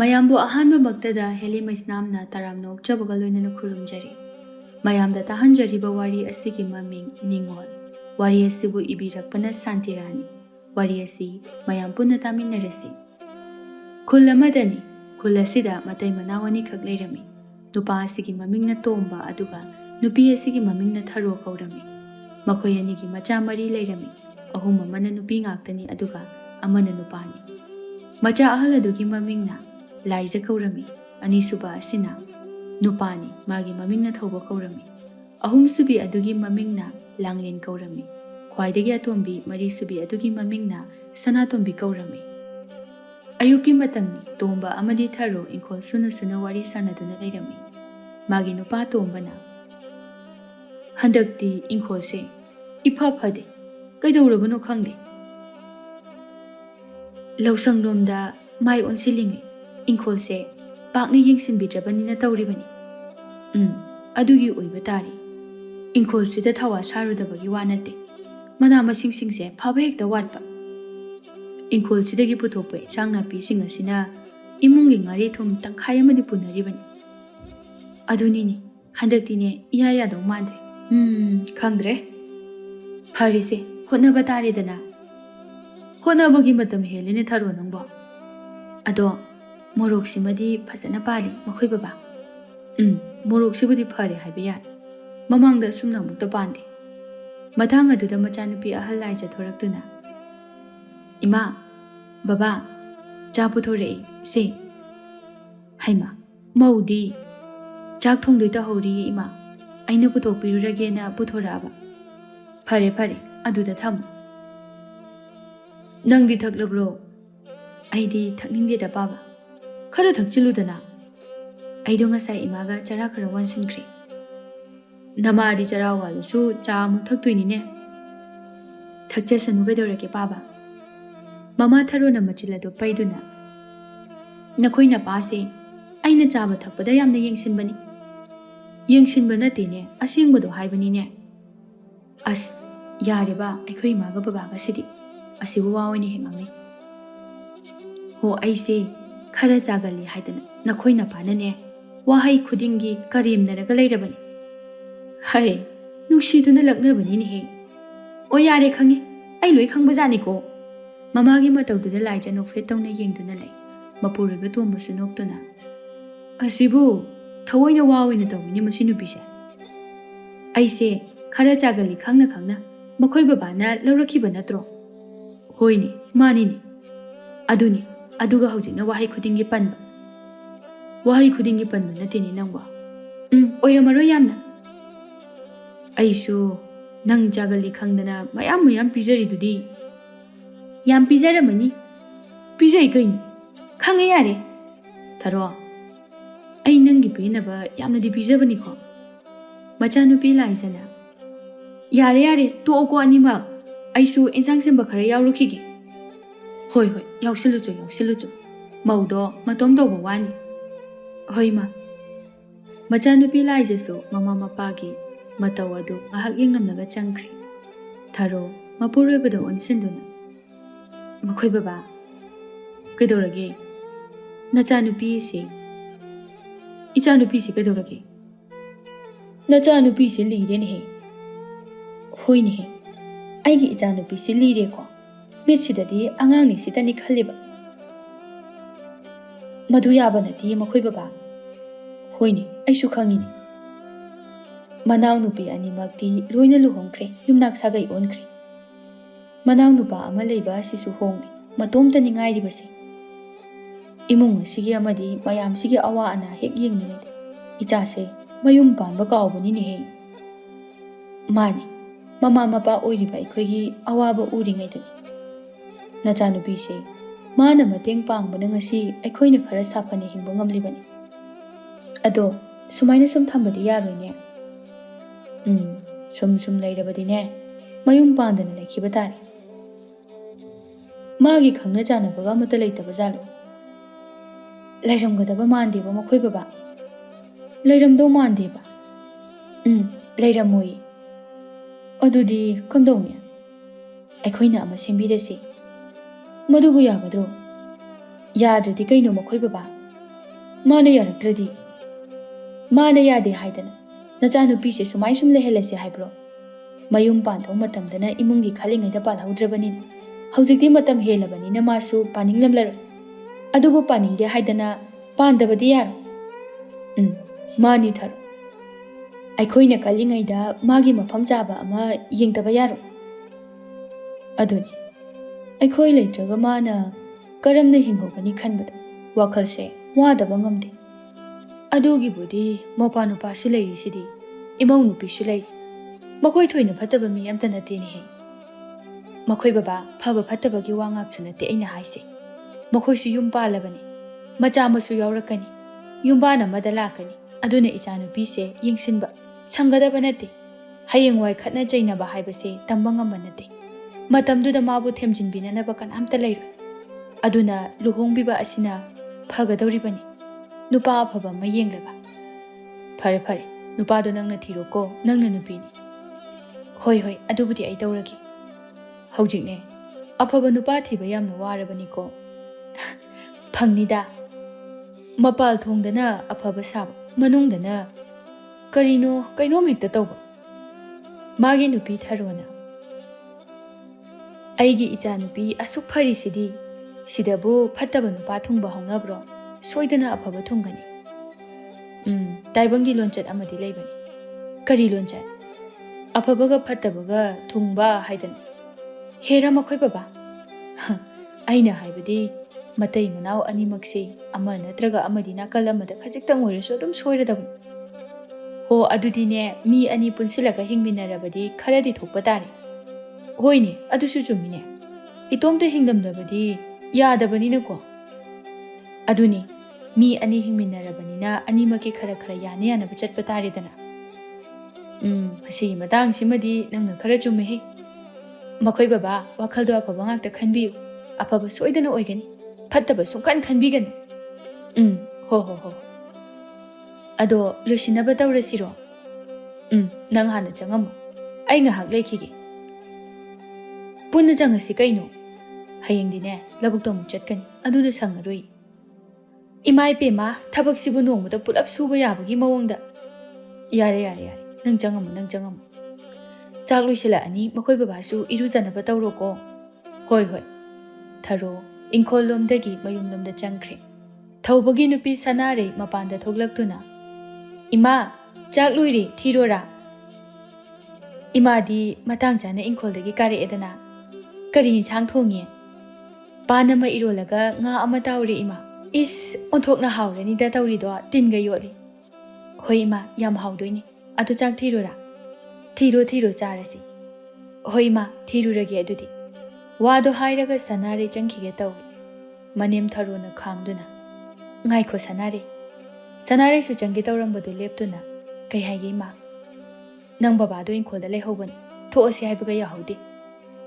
ꯃꯌꯥꯝꯕꯨ ꯑꯍꯥꯟꯕꯃꯛꯇꯗ ꯍꯦꯂꯤ ꯃꯩꯁꯅꯥꯝꯅ ꯇꯔꯥꯝꯅ ꯑꯣꯛꯆꯕꯒ ꯂꯣꯏꯅꯅ ꯈꯨꯔꯨꯝꯖꯔꯤ꯫ ꯃꯌꯥꯝꯗ ꯇꯥꯍꯟꯖꯔꯤꯕ ꯋꯥꯔꯤ ꯑꯁꯤꯒꯤ ꯃꯃꯤꯡ ꯅꯤꯡꯉꯣꯜ꯫ ꯋꯥꯔꯤ ꯑꯁꯤꯕꯨ ꯏꯕꯤꯔꯛꯄꯅ ꯁꯥꯟꯇꯤꯔꯥꯅꯤ꯫ ꯋꯥꯔꯤ ꯑꯁꯤ ꯃꯌꯥꯝ ꯄꯨꯟꯅ ꯇꯥꯃꯤꯟꯅꯔꯁꯤ꯫ ꯈꯨꯜ ꯑꯃꯗꯅꯤ꯫ ꯈꯨꯜ ꯑꯁꯤꯗ ꯃꯇꯩ ꯃꯅꯥꯎ ꯑꯅꯤꯈꯛ ꯂꯩꯔꯝꯃꯤ꯫ ꯅꯨꯄꯥ ꯑꯁꯤꯒꯤ ꯃꯃꯤꯡꯅ ꯇꯣꯝꯕ ꯑꯗꯨꯒ ꯅꯨꯄꯤ ꯑꯁꯤꯒꯤ ꯃꯃꯤꯡꯅ ꯊꯔꯣ ꯀꯧꯔꯝꯃꯤ꯫ ꯃꯈꯣꯏ ꯑꯅꯤꯒꯤ ꯃꯆꯥ 4 ꯂꯩꯔꯝꯃꯤ꯫ 3 ꯑꯃꯅ ꯅꯨꯄꯤ ꯉꯥꯛꯇꯅꯤ ꯑꯗꯨꯒ ꯑꯃꯅ ꯅꯨꯄꯥꯅꯤ꯫ ꯃꯆꯥ ꯑꯍꯜ ꯑꯗꯨꯒꯤ ꯃꯃꯤꯡꯅ ꯂꯥꯏꯖ ꯀꯧꯔꯝꯃꯤ꯫ ꯑꯅꯤꯁꯨꯕ ꯑꯁꯤꯅ ꯅꯨꯄꯥꯅꯤ, ꯃꯥꯒꯤ ꯃꯃꯤꯡꯅ ꯊꯧꯕ ꯀꯧꯔꯝꯃꯤ꯫ ꯑꯍꯨꯝꯁꯨꯕꯤ ꯑꯗꯨꯒꯤ ꯃꯃꯤꯡꯅ ꯂꯥꯡꯂꯦꯟ ꯀꯧꯔꯝꯃꯤ꯫ ꯈ꯭ꯋꯥꯏꯗꯒꯤ ꯑꯇꯣꯝꯕꯤ ꯃꯔꯤꯁꯨꯕꯤ ꯑꯗꯨꯒꯤ ꯃꯃꯤꯡꯅ ꯁꯅꯥꯇꯣꯝꯕꯤ ꯀꯧꯔꯝꯃꯤ꯫ ꯑꯌꯨꯛꯀꯤ ꯃꯇꯝꯅꯤ꯫ ꯇꯣꯝꯕ ꯑꯃꯗꯤ ꯊꯔꯣ ꯏꯪꯈꯣꯜ ꯁꯨꯅ ꯁꯨꯅ ꯋꯥꯔꯤ ꯁꯥꯟꯅꯗꯨꯅ ꯂꯩꯔꯝꯃꯤ꯫ ꯃꯥꯒꯤ ꯅꯨꯄꯥ ꯇꯣꯝꯕꯅ, "ꯍꯟꯗꯛꯇꯤ ꯏꯪꯈꯣꯜꯁꯦ ꯏꯐ ꯐꯗꯦ, ꯀꯩꯗꯧꯔꯕꯅꯣ ꯈꯪꯗꯦ꯫ ꯂꯧꯁꯪꯂꯣꯝꯗ ꯃꯥꯏ ꯑꯣꯟꯁꯤꯜꯂꯤꯉꯩ ꯏꯪꯈꯣꯜꯁꯦ ꯄꯥꯛꯅ ꯌꯦꯡꯁꯤꯟꯕꯤꯗ꯭ꯔꯕꯅꯤꯅ ꯇꯧꯔꯤꯕꯅꯤ꯫ ꯑꯗꯨꯒꯤ ꯑꯣꯏꯕ ꯇꯥꯔꯤ꯫ ꯏꯪꯈꯣꯜꯁꯤꯗ ꯊꯋꯥ ꯁꯥꯔꯨꯗꯕꯒꯤ ꯋꯥ ꯅꯠꯇꯦ, ꯃꯅꯥ ꯃꯁꯤꯡꯁꯤꯡꯁꯦ ꯐꯕ ꯍꯦꯛꯇ ꯋꯥꯠꯄ꯫ ꯏꯪꯈꯣꯜꯁꯤꯗꯒꯤ ꯄꯨꯊꯣꯛꯄ ꯏꯟꯁꯥꯡ ꯅꯥꯄꯤꯁꯤꯡ ꯑꯁꯤꯅ ꯏꯃꯨꯡꯒꯤ ꯉꯥꯔꯤ ꯊꯨꯝ ꯇꯪꯈꯥꯏ ꯑꯃꯗꯤ ꯄꯨꯅꯔꯤꯕꯅꯤ꯫ ꯑꯗꯨꯅꯤꯅꯦ, ꯍꯟꯗꯛꯇꯤꯅꯦ ꯏꯌꯥ ꯌꯥꯗꯧ ꯃꯥꯟꯗ꯭ꯔꯦ꯫ ꯈꯪꯗ꯭ꯔꯦ꯫ ꯐꯔꯦꯁꯦ, ꯍꯣꯠꯅꯕ ꯇꯥꯔꯦꯗꯅ꯫ ꯍꯣꯠꯅꯕꯒꯤ ꯃꯇꯝ ꯍꯦꯜꯂꯦꯅꯦ ꯊꯔꯣ ꯅꯪꯕꯣ꯫ ꯑꯗꯣ ꯃꯣꯔꯣꯛꯁꯤꯃꯗꯤ ꯐꯖꯅ ꯄꯥꯜꯂꯤ ꯃꯈꯣꯏ ꯕꯕꯥ꯫ ꯃꯣꯔꯣꯛꯁꯤꯕꯨꯗꯤ ꯐꯔꯦ ꯍꯥꯏꯕ ꯌꯥꯏ꯫ ꯃꯃꯥꯡꯗ ꯑꯁꯨꯝꯅ ꯑꯃꯨꯛꯇ ꯄꯥꯟꯗꯦ꯫ ꯃꯇꯥꯡ ꯑꯗꯨꯗ ꯃꯆꯥꯅꯨꯄꯤ ꯑꯍꯜ ꯂꯥꯏꯖ ꯊꯣꯔꯛꯇꯨꯅ, "ꯏꯃꯥ, ꯕꯕꯥ, ꯆꯥ ꯄꯨꯊꯣꯔꯛꯏ ꯁꯦ." "ꯍꯩꯃꯥ, ꯃꯧꯗꯤ ꯆꯥꯛ ꯊꯣꯡꯗꯣꯏ ꯇꯧꯍꯧꯔꯤꯌꯦ ꯏꯃꯥ, ꯑꯩꯅ ꯄꯨꯊꯣꯛꯄꯤꯔꯨꯔꯒꯦꯅ ꯄꯨꯊꯣꯔꯛꯑꯕ." "ꯐꯔꯦ ꯐꯔꯦ, ꯑꯗꯨꯗ ꯊꯝꯃꯨ." "ꯅꯪꯗꯤ ꯊꯛꯂꯕ꯭ꯔꯣ?" "ꯑꯩꯗꯤ ꯊꯛꯅꯤꯡꯗꯦꯗ ꯄꯥꯕ." "ꯈꯔ ꯊꯛꯆꯤꯜꯂꯨꯗꯅ." "ꯑꯩꯗꯣ ꯉꯁꯥꯏ ꯏꯃꯥꯒ ꯆꯔꯥ ꯈꯔ ꯋꯥꯟꯁꯤꯟꯈ꯭ꯔꯦ." "ꯅꯃꯥꯗꯤ ꯆꯔꯥ ꯋꯥꯜꯂꯁꯨ ꯆꯥ ꯑꯃꯨꯛ ꯊꯛꯇꯣꯏꯅꯤꯅꯦ." "ꯊꯛꯆꯁꯅꯨ ꯀꯩꯗꯧꯔꯒꯦ ꯄꯥꯕ." ꯃꯃꯥ ꯊꯔꯣꯅ ꯃꯆꯤꯜ ꯑꯗꯨ ꯄꯩꯗꯨꯅ, "ꯅꯈꯣꯏ ꯅꯄꯥꯁꯦ ꯑꯩꯅ ꯆꯥꯕ ꯊꯛꯄꯗ ꯌꯥꯝꯅ ꯌꯦꯡꯁꯤꯟꯕꯅꯤ." "ꯌꯦꯡꯁꯤꯟꯕ ꯅꯠꯇꯦꯅꯦ, ꯑꯁꯦꯡꯕꯗꯣ ꯍꯥꯏꯕꯅꯤꯅꯦ." "ꯑꯁ ꯌꯥꯔꯦꯕ ꯑꯩꯈꯣꯏ ꯏꯃꯥꯒ ꯕꯕꯥꯒꯁꯤꯗꯤ, ꯑꯁꯤꯕꯨ ꯋꯥ ꯑꯣꯏꯅ ꯍꯦꯛ ꯉꯥꯡꯅꯩ꯫ ꯍꯣ ꯑꯩꯁꯦ ꯈꯔ ꯆꯥꯒꯜꯂꯤ ꯍꯥꯏꯗꯅ ꯅꯈꯣꯏ ꯅꯄꯥꯅꯅꯦ ꯋꯥꯍꯩ ꯈꯨꯗꯤꯡꯒꯤ ꯀꯔꯦꯝꯅꯔꯒ ꯂꯩꯔꯕꯅꯤ." "ꯍꯩ, ꯅꯨꯡꯁꯤꯗꯨꯅ ꯂꯛꯅꯕꯅꯤꯅꯦꯍꯦ." "ꯑꯣ ꯌꯥꯔꯦ ꯈꯪꯉꯤ, ꯑꯩ ꯂꯣꯏ ꯈꯪꯕꯖꯥꯠꯅꯤꯀꯣ." ꯃꯃꯥꯒꯤ ꯃꯇꯧꯗꯨꯗ ꯂꯥꯏꯖ ꯅꯣꯛꯐꯦꯠ ꯇꯧꯅ ꯌꯦꯡꯗꯨꯅ ꯂꯩ꯫ ꯃꯄꯨꯔꯣꯏꯕ ꯇꯣꯝꯕꯁꯨ ꯅꯣꯛꯇꯨꯅ, "ꯑꯁꯤꯕꯨ ꯊꯑꯣꯏꯅ ꯋꯥ ꯑꯣꯏꯅ ꯇꯧꯏꯅꯦ ꯃꯁꯤ ꯅꯨꯄꯤꯁꯦ." "ꯑꯩꯁꯦ ꯈꯔ ꯆꯥꯒꯜꯂꯤ ꯈꯪꯅ ꯈꯪꯅ ꯃꯈꯣꯏ ꯕꯕꯥꯅ ꯂꯧꯔꯛꯈꯤꯕ ꯅꯠꯇ꯭ꯔꯣ?" "ꯍꯣꯏꯅꯦ, ꯃꯥꯅꯤꯅꯦ." "ꯑꯗꯨꯅꯤ, ꯑꯗꯨꯒ ꯍꯧꯖꯤꯛꯅ ꯋꯥꯍꯩ ꯈꯨꯗꯤꯡꯒꯤ ꯄꯟꯕ." "ꯋꯥꯍꯩ ꯈꯨꯗꯤꯡꯒꯤ ꯄꯟꯕ ꯅꯠꯇꯦꯅꯦ ꯅꯪꯕꯣ." "ꯑꯣꯏꯔꯝꯃꯔꯣꯏ ꯌꯥꯝꯅ." "ꯑꯩꯁꯨ ꯅꯪ ꯆꯥꯒꯜꯂꯤ ꯈꯪꯗꯅ ꯃꯌꯥꯝ ꯃꯌꯥꯝ ꯄꯤꯖꯔꯤꯗꯨꯗꯤ." "ꯌꯥꯝ ꯄꯤꯖꯔꯝꯃꯅꯤ." "ꯄꯤꯖꯩ ꯀꯩꯅꯣ, ꯈꯪꯉꯦ ꯌꯥꯔꯦ." "ꯊꯔꯣ, ꯑꯩ ꯅꯪꯒꯤ ꯄꯦꯟꯅꯕ ꯌꯥꯝꯅꯗꯤ ꯄꯤꯖꯕꯅꯤꯀꯣ." ꯃꯆꯥꯅꯨꯄꯤ ꯂꯥꯏꯖꯅ, "ꯌꯥꯔꯦ ꯌꯥꯔꯦ, ꯇꯣꯛꯑꯣꯀꯣ ꯑꯅꯤꯃꯛ, ꯑꯩꯁꯨ ꯏꯟꯁꯥꯡ ꯁꯦꯝꯕ ꯈꯔ ꯌꯥꯎꯔꯨꯈꯤꯒꯦ." "ꯍꯣꯏ ꯍꯣꯏ, ꯌꯥꯎꯁꯤꯜꯂꯨꯆꯣ ꯌꯥꯎꯁꯤꯜꯂꯨꯆꯣ, ꯃꯧꯗꯣ ꯃꯇꯣꯝ ꯇꯧꯕ ꯋꯥꯅꯤ." "ꯍꯣꯏ ꯃꯥ." ꯃꯆꯥꯅꯨꯄꯤ ꯂꯥꯏꯖꯁꯨ ꯃꯃꯥ ꯃꯄꯥꯒꯤ ꯃꯇꯧ ꯑꯗꯨ ꯉꯥꯏꯍꯥꯛ ꯌꯦꯡꯂꯝꯂꯒ ꯆꯪꯈ꯭ꯔꯦ꯫ ꯊꯔꯣ ꯃꯄꯨꯔꯣꯏꯕꯗ ꯑꯣꯟꯁꯤꯟꯗꯨꯅ, "ꯃꯈꯣꯏ ꯕꯕꯥ." "ꯀꯩꯗꯧꯔꯒꯦ?" "ꯅꯆꯥꯅꯨꯄꯤꯁꯦ." "ꯏꯆꯥꯅꯨꯄꯤꯁꯦ ꯀꯩꯗꯧꯔꯒꯦ?" "ꯅꯆꯥꯅꯨꯄꯤꯁꯦ ꯂꯤꯔꯦꯅꯦꯍꯦ." "ꯍꯣꯏꯅꯦꯍꯦ, ꯑꯩꯒꯤ ꯏꯆꯥꯅꯨꯄꯤꯁꯤ ꯂꯤꯔꯦꯀꯣ, ꯃꯤꯠꯁꯤꯗꯗꯤ ꯑꯉꯥꯡꯅꯤ ꯁꯤꯇꯅꯤ ꯈꯜꯂꯤꯕ." "ꯃꯗꯨ ꯌꯥꯕ ꯅꯠꯇꯦ ꯃꯈꯣꯏ ꯕꯕꯥ." "ꯍꯣꯏꯅꯦ, ꯑꯩꯁꯨ ꯈꯪꯉꯤꯅꯦ." ꯃꯅꯥꯎ ꯅꯨꯄꯤ ꯑꯅꯤꯃꯛꯇꯤ ꯂꯣꯏꯅ ꯂꯨꯍꯣꯡꯈ꯭ꯔꯦ, ꯌꯨꯝꯅꯥꯛ ꯁꯥꯒꯩ ꯑꯣꯟꯈ꯭ꯔꯦ꯫ ꯃꯅꯥꯎ ꯅꯨꯄꯥ ꯑꯃ ꯂꯩꯕ ꯑꯁꯤꯁꯨ ꯍꯣꯡꯂꯦ, ꯃꯇꯣꯝꯇꯅꯤ ꯉꯥꯏꯔꯤꯕꯁꯦ꯫ ꯏꯃꯨꯡ ꯑꯁꯤꯒꯤ ꯑꯃꯗꯤ ꯃꯌꯥꯝꯁꯤꯒꯤ ꯑꯋꯥ ꯑꯅꯥ ꯍꯦꯛ ꯌꯦꯡꯂꯤꯉꯩꯗ ꯏꯆꯥꯁꯦ ꯃꯌꯨꯝ ꯄꯥꯟꯕ ꯀꯥꯎꯕꯅꯤꯅꯦꯍꯦ꯫ "ꯃꯥꯅꯤ, ꯃꯃꯥ ꯃꯄꯥ ꯑꯣꯏꯔꯤꯕ ꯑꯩꯈꯣꯏꯒꯤ ꯑꯋꯥꯕ ꯎꯔꯤꯉꯩꯗꯅꯤ꯫ ꯅꯆꯥꯅꯨꯄꯤꯁꯦ ꯃꯥꯅ ꯃꯇꯦꯡ ꯄꯥꯡꯕꯅ ꯉꯁꯤ ꯑꯩꯈꯣꯏꯅ ꯈꯔ ꯁꯥꯐꯅ ꯍꯤꯡꯕ ꯉꯝꯂꯤꯕꯅꯤ꯫ ꯑꯗꯣ ꯁꯨꯃꯥꯏꯅ ꯁꯨꯝ ꯊꯝꯕꯗꯤ ꯌꯥꯔꯣꯏꯅꯦ." ꯁꯨꯝ ꯂꯩꯔꯕꯗꯤꯅꯦ ꯃꯌꯨꯝ ꯄꯥꯟꯗꯅ ꯂꯩꯈꯤꯕ ꯇꯥꯔꯦ." "ꯃꯥꯒꯤ ꯈꯪꯅ ꯆꯥꯟꯅꯕꯒ ꯑꯃꯠꯇ ꯂꯩꯇꯕ ꯖꯥꯠꯂꯣ?" "ꯂꯩꯔꯝꯒꯗꯕ ꯃꯥꯟꯗꯦꯕ ꯃꯈꯣꯏ ꯕꯕꯥ." "ꯂꯩꯔꯝꯗꯧ ꯃꯥꯟꯗꯦꯕ." "ꯂꯩꯔꯝꯃꯣꯏ." "ꯑꯗꯨꯗꯤ ꯀꯝꯗꯧꯅꯤ?" "ꯑꯩꯈꯣꯏꯅ ꯑꯃ ꯁꯦꯝꯕꯤꯔꯁꯤ." "ꯃꯗꯨꯕꯨ ꯌꯥꯒꯗ꯭ꯔꯣ?" "ꯌꯥꯗ꯭ꯔꯗꯤ ꯀꯩꯅꯣ ꯃꯈꯣꯏ ꯕꯕꯥ, Mana yaraktradi. Mana yade haidana. Nachanupi sumai sum lehelese haibro. Mayum pantau matamdana imungi khalingaida palhaudrabanina. Haujikti matam helabanina masu paninglamlar. Adubu paningde haidana pandabadi yar. Mani thar. Aikhoina kalingaida magi mafam chaba ama yengtaba yaro. Aduni. Aikhoi leitraga mana karamna hinghogani khanbada. Wakhalse wadaba ngamde. Adugi budi mopa nupa su leirisi imau nupi su leiri. Makoi thoina phataba mi amta nate ni he. Makoi baba phaba phatabagi wa ngak chu nate aina haise. Makoi su yum palabani. Macha masu yaurakani. Yumbana madalakani. Aduna icha nupi se yengsinba sangadaba nate. Hayengwai khatna jainaba haibase tamba ngamba nate. Matamduda mabu themjinbinanaba kanamta leiro. Aduna luhongbiba asina phagadawribani. Nupa phaba mayenglaga. Phare phare. Nupa do nangna thiro ko nangna nupini. Hoi adubudi ai tawragi. Haujikne aphaba nupa thiba yamna warabani ko. Phangnida. Mapal thongdana aphaba saba manungdana karino kainom hekta tawba. Magi nupi tharona. Aigi icha nupi asuk phari sidi sidabu phattaba nupa thungba hongnabro soidana aphaba thungani. Taibangi lonchat amadi leibani. Kari lonchat. Aphabaga phattabaga thungba haidan. Hera makhoi baba. Aina haibadi Matei Manao animakse ama natraga amadi nakal amada khajiktang oirasu adum soiradabani. Ho adudine mi ani punsilaga hingminarabadi kharadi thokpa tare. Hoine adusu chumine. Itomta hingdamdabadi yadabanina ko. Aduni mi ani hingminarabanina animaki khara yani yanaba chatpa taredana. Asi matang simadi nangna khara chumehe. Makhoi baba wakhaldo aphaba ngakta khanbiyu. Aphaba soidana oigani. Phattaba sungkan khanbigani. Ho. Ado losinaba tawrasiro. Nang hana changamo. Ai ngahak leikhige. Punna changasi kaino. Hayengdine labukta mu chatkani. Aduna sangaroi. Imai pema thabak sibu nongmada pulap suba yabagi mawangda. Yare. Nang changamo. Chak loisila ani makhoi babasu irujanaba tawroko. Hoi. Tharo ingkholomdagi mayumlomda changkhre. Thawbagi nupi sanare mapanda thoglaktuna. Ima chak loire thirora. Ima di matang chana ingkholdagi kare edana. Kari insang thongi. Panama irolaga nga ama tawre ima. Is onthokna hawrani da tawrido tinga yoli. Hoi ima yam hawdoini. Ado chak thirora. Thiro charasi. Hoi ima thiruragi adudi. Wado hairaga sanare changkhige tawi. Manem tharona khangduna. Ngaiko sanare. Sanare su changge tawrambadu leptuna. Kai haige ima. Nang babado ingkholda leihobani. Thoasi haibaga yahaude.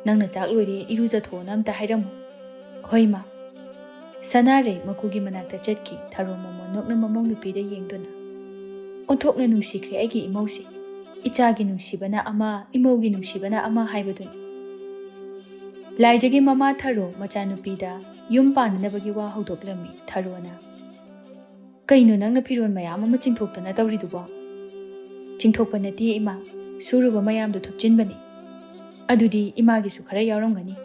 Nangna chak loire iruja thona amta hairamu. Hoi ma. Sanare makugi manakta chatki tharo momo nokna mamong nupida yengduna. Onthokna nungsikre aigi imausi. Ichagi nungsibana ama imaugi nungsibana ama haibadun. Laijagi mama tharo machanupida yum pananabagi wa haudoklami tharona. Kaino nangna phiron mayam ama chingthoktana tawriduba. Chingthokpa nati ima suruba mayamdu thupchinbani. Adudi imagi su khara yaurangani.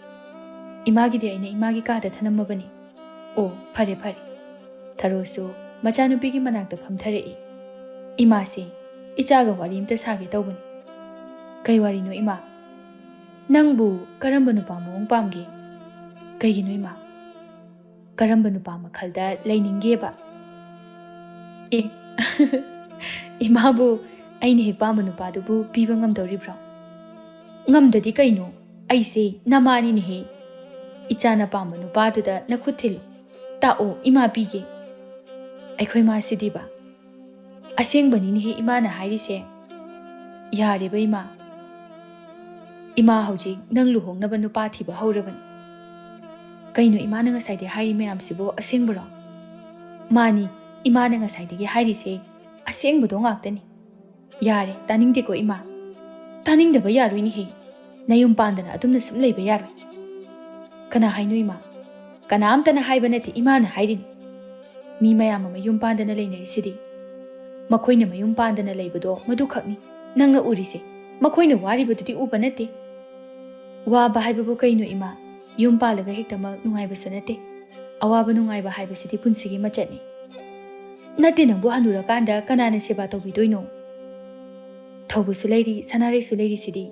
Imagi de aina imagi kada thanamabani. O phare. Tharo su machanupigi manakta phamtharei. Ima se ichaga wari imta sage tawbani. Kai wari no ima. Nangbu karamba nupa mawang pamge. Kaigino ima. Karamba nupa makhalda lainingeba. Imabu aine he pama nupa dubu piba ngamdawribra. Ngamdadi kaino aise namani ni he. Ichana pama nupa duda nakhuthil. Ta'o ima pige. Aikhoi ma sidiba. Asengbani ni he ima na hairise. Yareba ima. Ima hauji nang luhongnaba nupa thiba haurabani. Kaino ima na ngasai de hairi mayam sibo asengbaro. Mani ima na ngasai de hairise asengbado ngaktani. Yare taningde ko ima. Taningdaba yaroi ni he. Nayum pandana adumna sum leiba yaroi. Kana haino ima. Kana amtana haiba nati ima na hairin. Mi mayam ama yum pandana leinarisidi. Makoina mayum pandana leibudo madukhakni. Nangna urise. Makoina waribududi uba nate. Waba haibabu kaino ima. Yum palaga hektamak nungaibasu nate. Awaba nungaiba haibasidi punsigi machatni. Nate nangbu hanurakanda kanana seba tawbidoino. Thawbusu leiri sanaresu leiri sidi.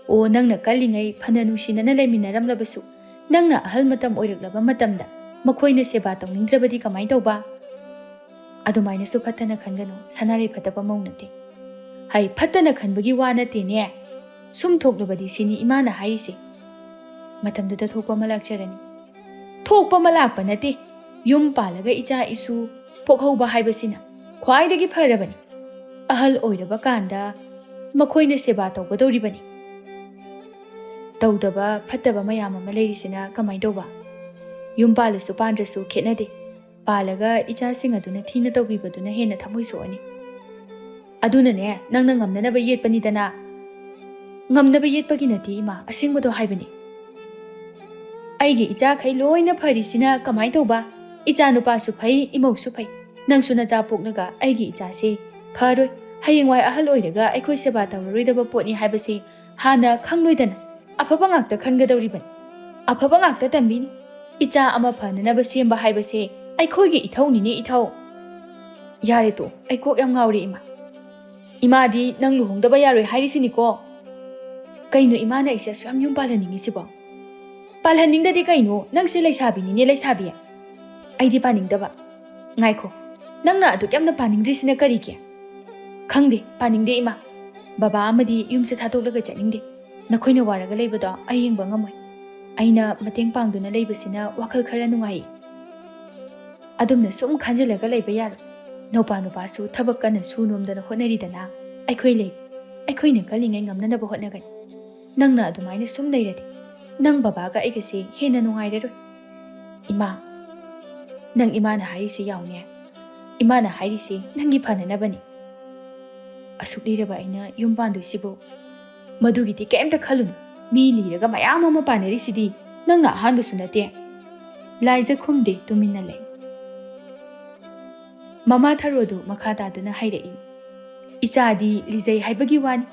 O nangna kallingai phana nungsinana leiminaramlabasu. Nangna ahal matam oiraklaba matamda makoina seba tawningdrabadi kamai tawba. Adumainasu phattana khangano sanare phataba maunate. Hai phattana khanbagi wa nate ne. Sum thoklabadi sini imana haise. Matamduda thokpa malakcharani. Thokpa malakpa nate. Yum palaga icha isu pokhauba haibasina. Khwaidagi pharabani. Ahal oiraba kanda makoina seba tawgadoribani. Tawdaba phattaba mayam ama leirisina kamai tawba. Yum palasu pandrasu khetnade. Palaga icha singaduna thina tawbibaduna hena thamoi soani. Aduna ne nangna ngamnanaba yetpani dana. Ngamnaba yetpagi nati ima asengbado haibani. Aigi icha khai loina pharisina kamai tawba. Icha nupasu phai imausu phai. Nangsu nacha poknaga aigi icha se pharoi. Hayengwai ahal oiraga aikoi seba tawroidaba potni haibase hana khangloidana. Afaba ngakta khangadoribani. Afaba ngakta tambini. Icha ama phananaba semba haibase aikhoigi ithau nine ithau. Yare to aikok yam ngawri ima. Ima di nang luhongdaba yaroi hairisini ko. Kaino ima na isa swam yum palhaningi sibo. Palhaningdadi kaino nang se laisabi nine laisabi. Aidi paningdaba. Ngaiko. Nang na aduk yamna paningdrisina karike. Khangde paningde ima. Baba amadi yum se thatoklaga chatningde. Nakhoina waraga leibado ayengba ngamoi. Aina mateng pangduna leibasina wakhal khara nungai. Adumna sum khanjilaga leiba yaro. Nopa nupasu thabak kana sunomdana hotnaridana. Aikhoi lei. Aikhoina kalingai ngamnanaba hotnagai. Nangna adumaina sum leiradi. Nang babaga aigase hena nungairaroi. Ima. Nang imana hairisi yaune. Imana hairisi nangi phananabani. Asuk liraba aina yum pandoisibo. Madugiti kaimta khalun. Mi liraga mayam ama panarisidi nangna ahanbasu nate. Laija khumde tumina lei. Mama tharodu makhadaduna hairai. Ichadi lijai haibagi wani.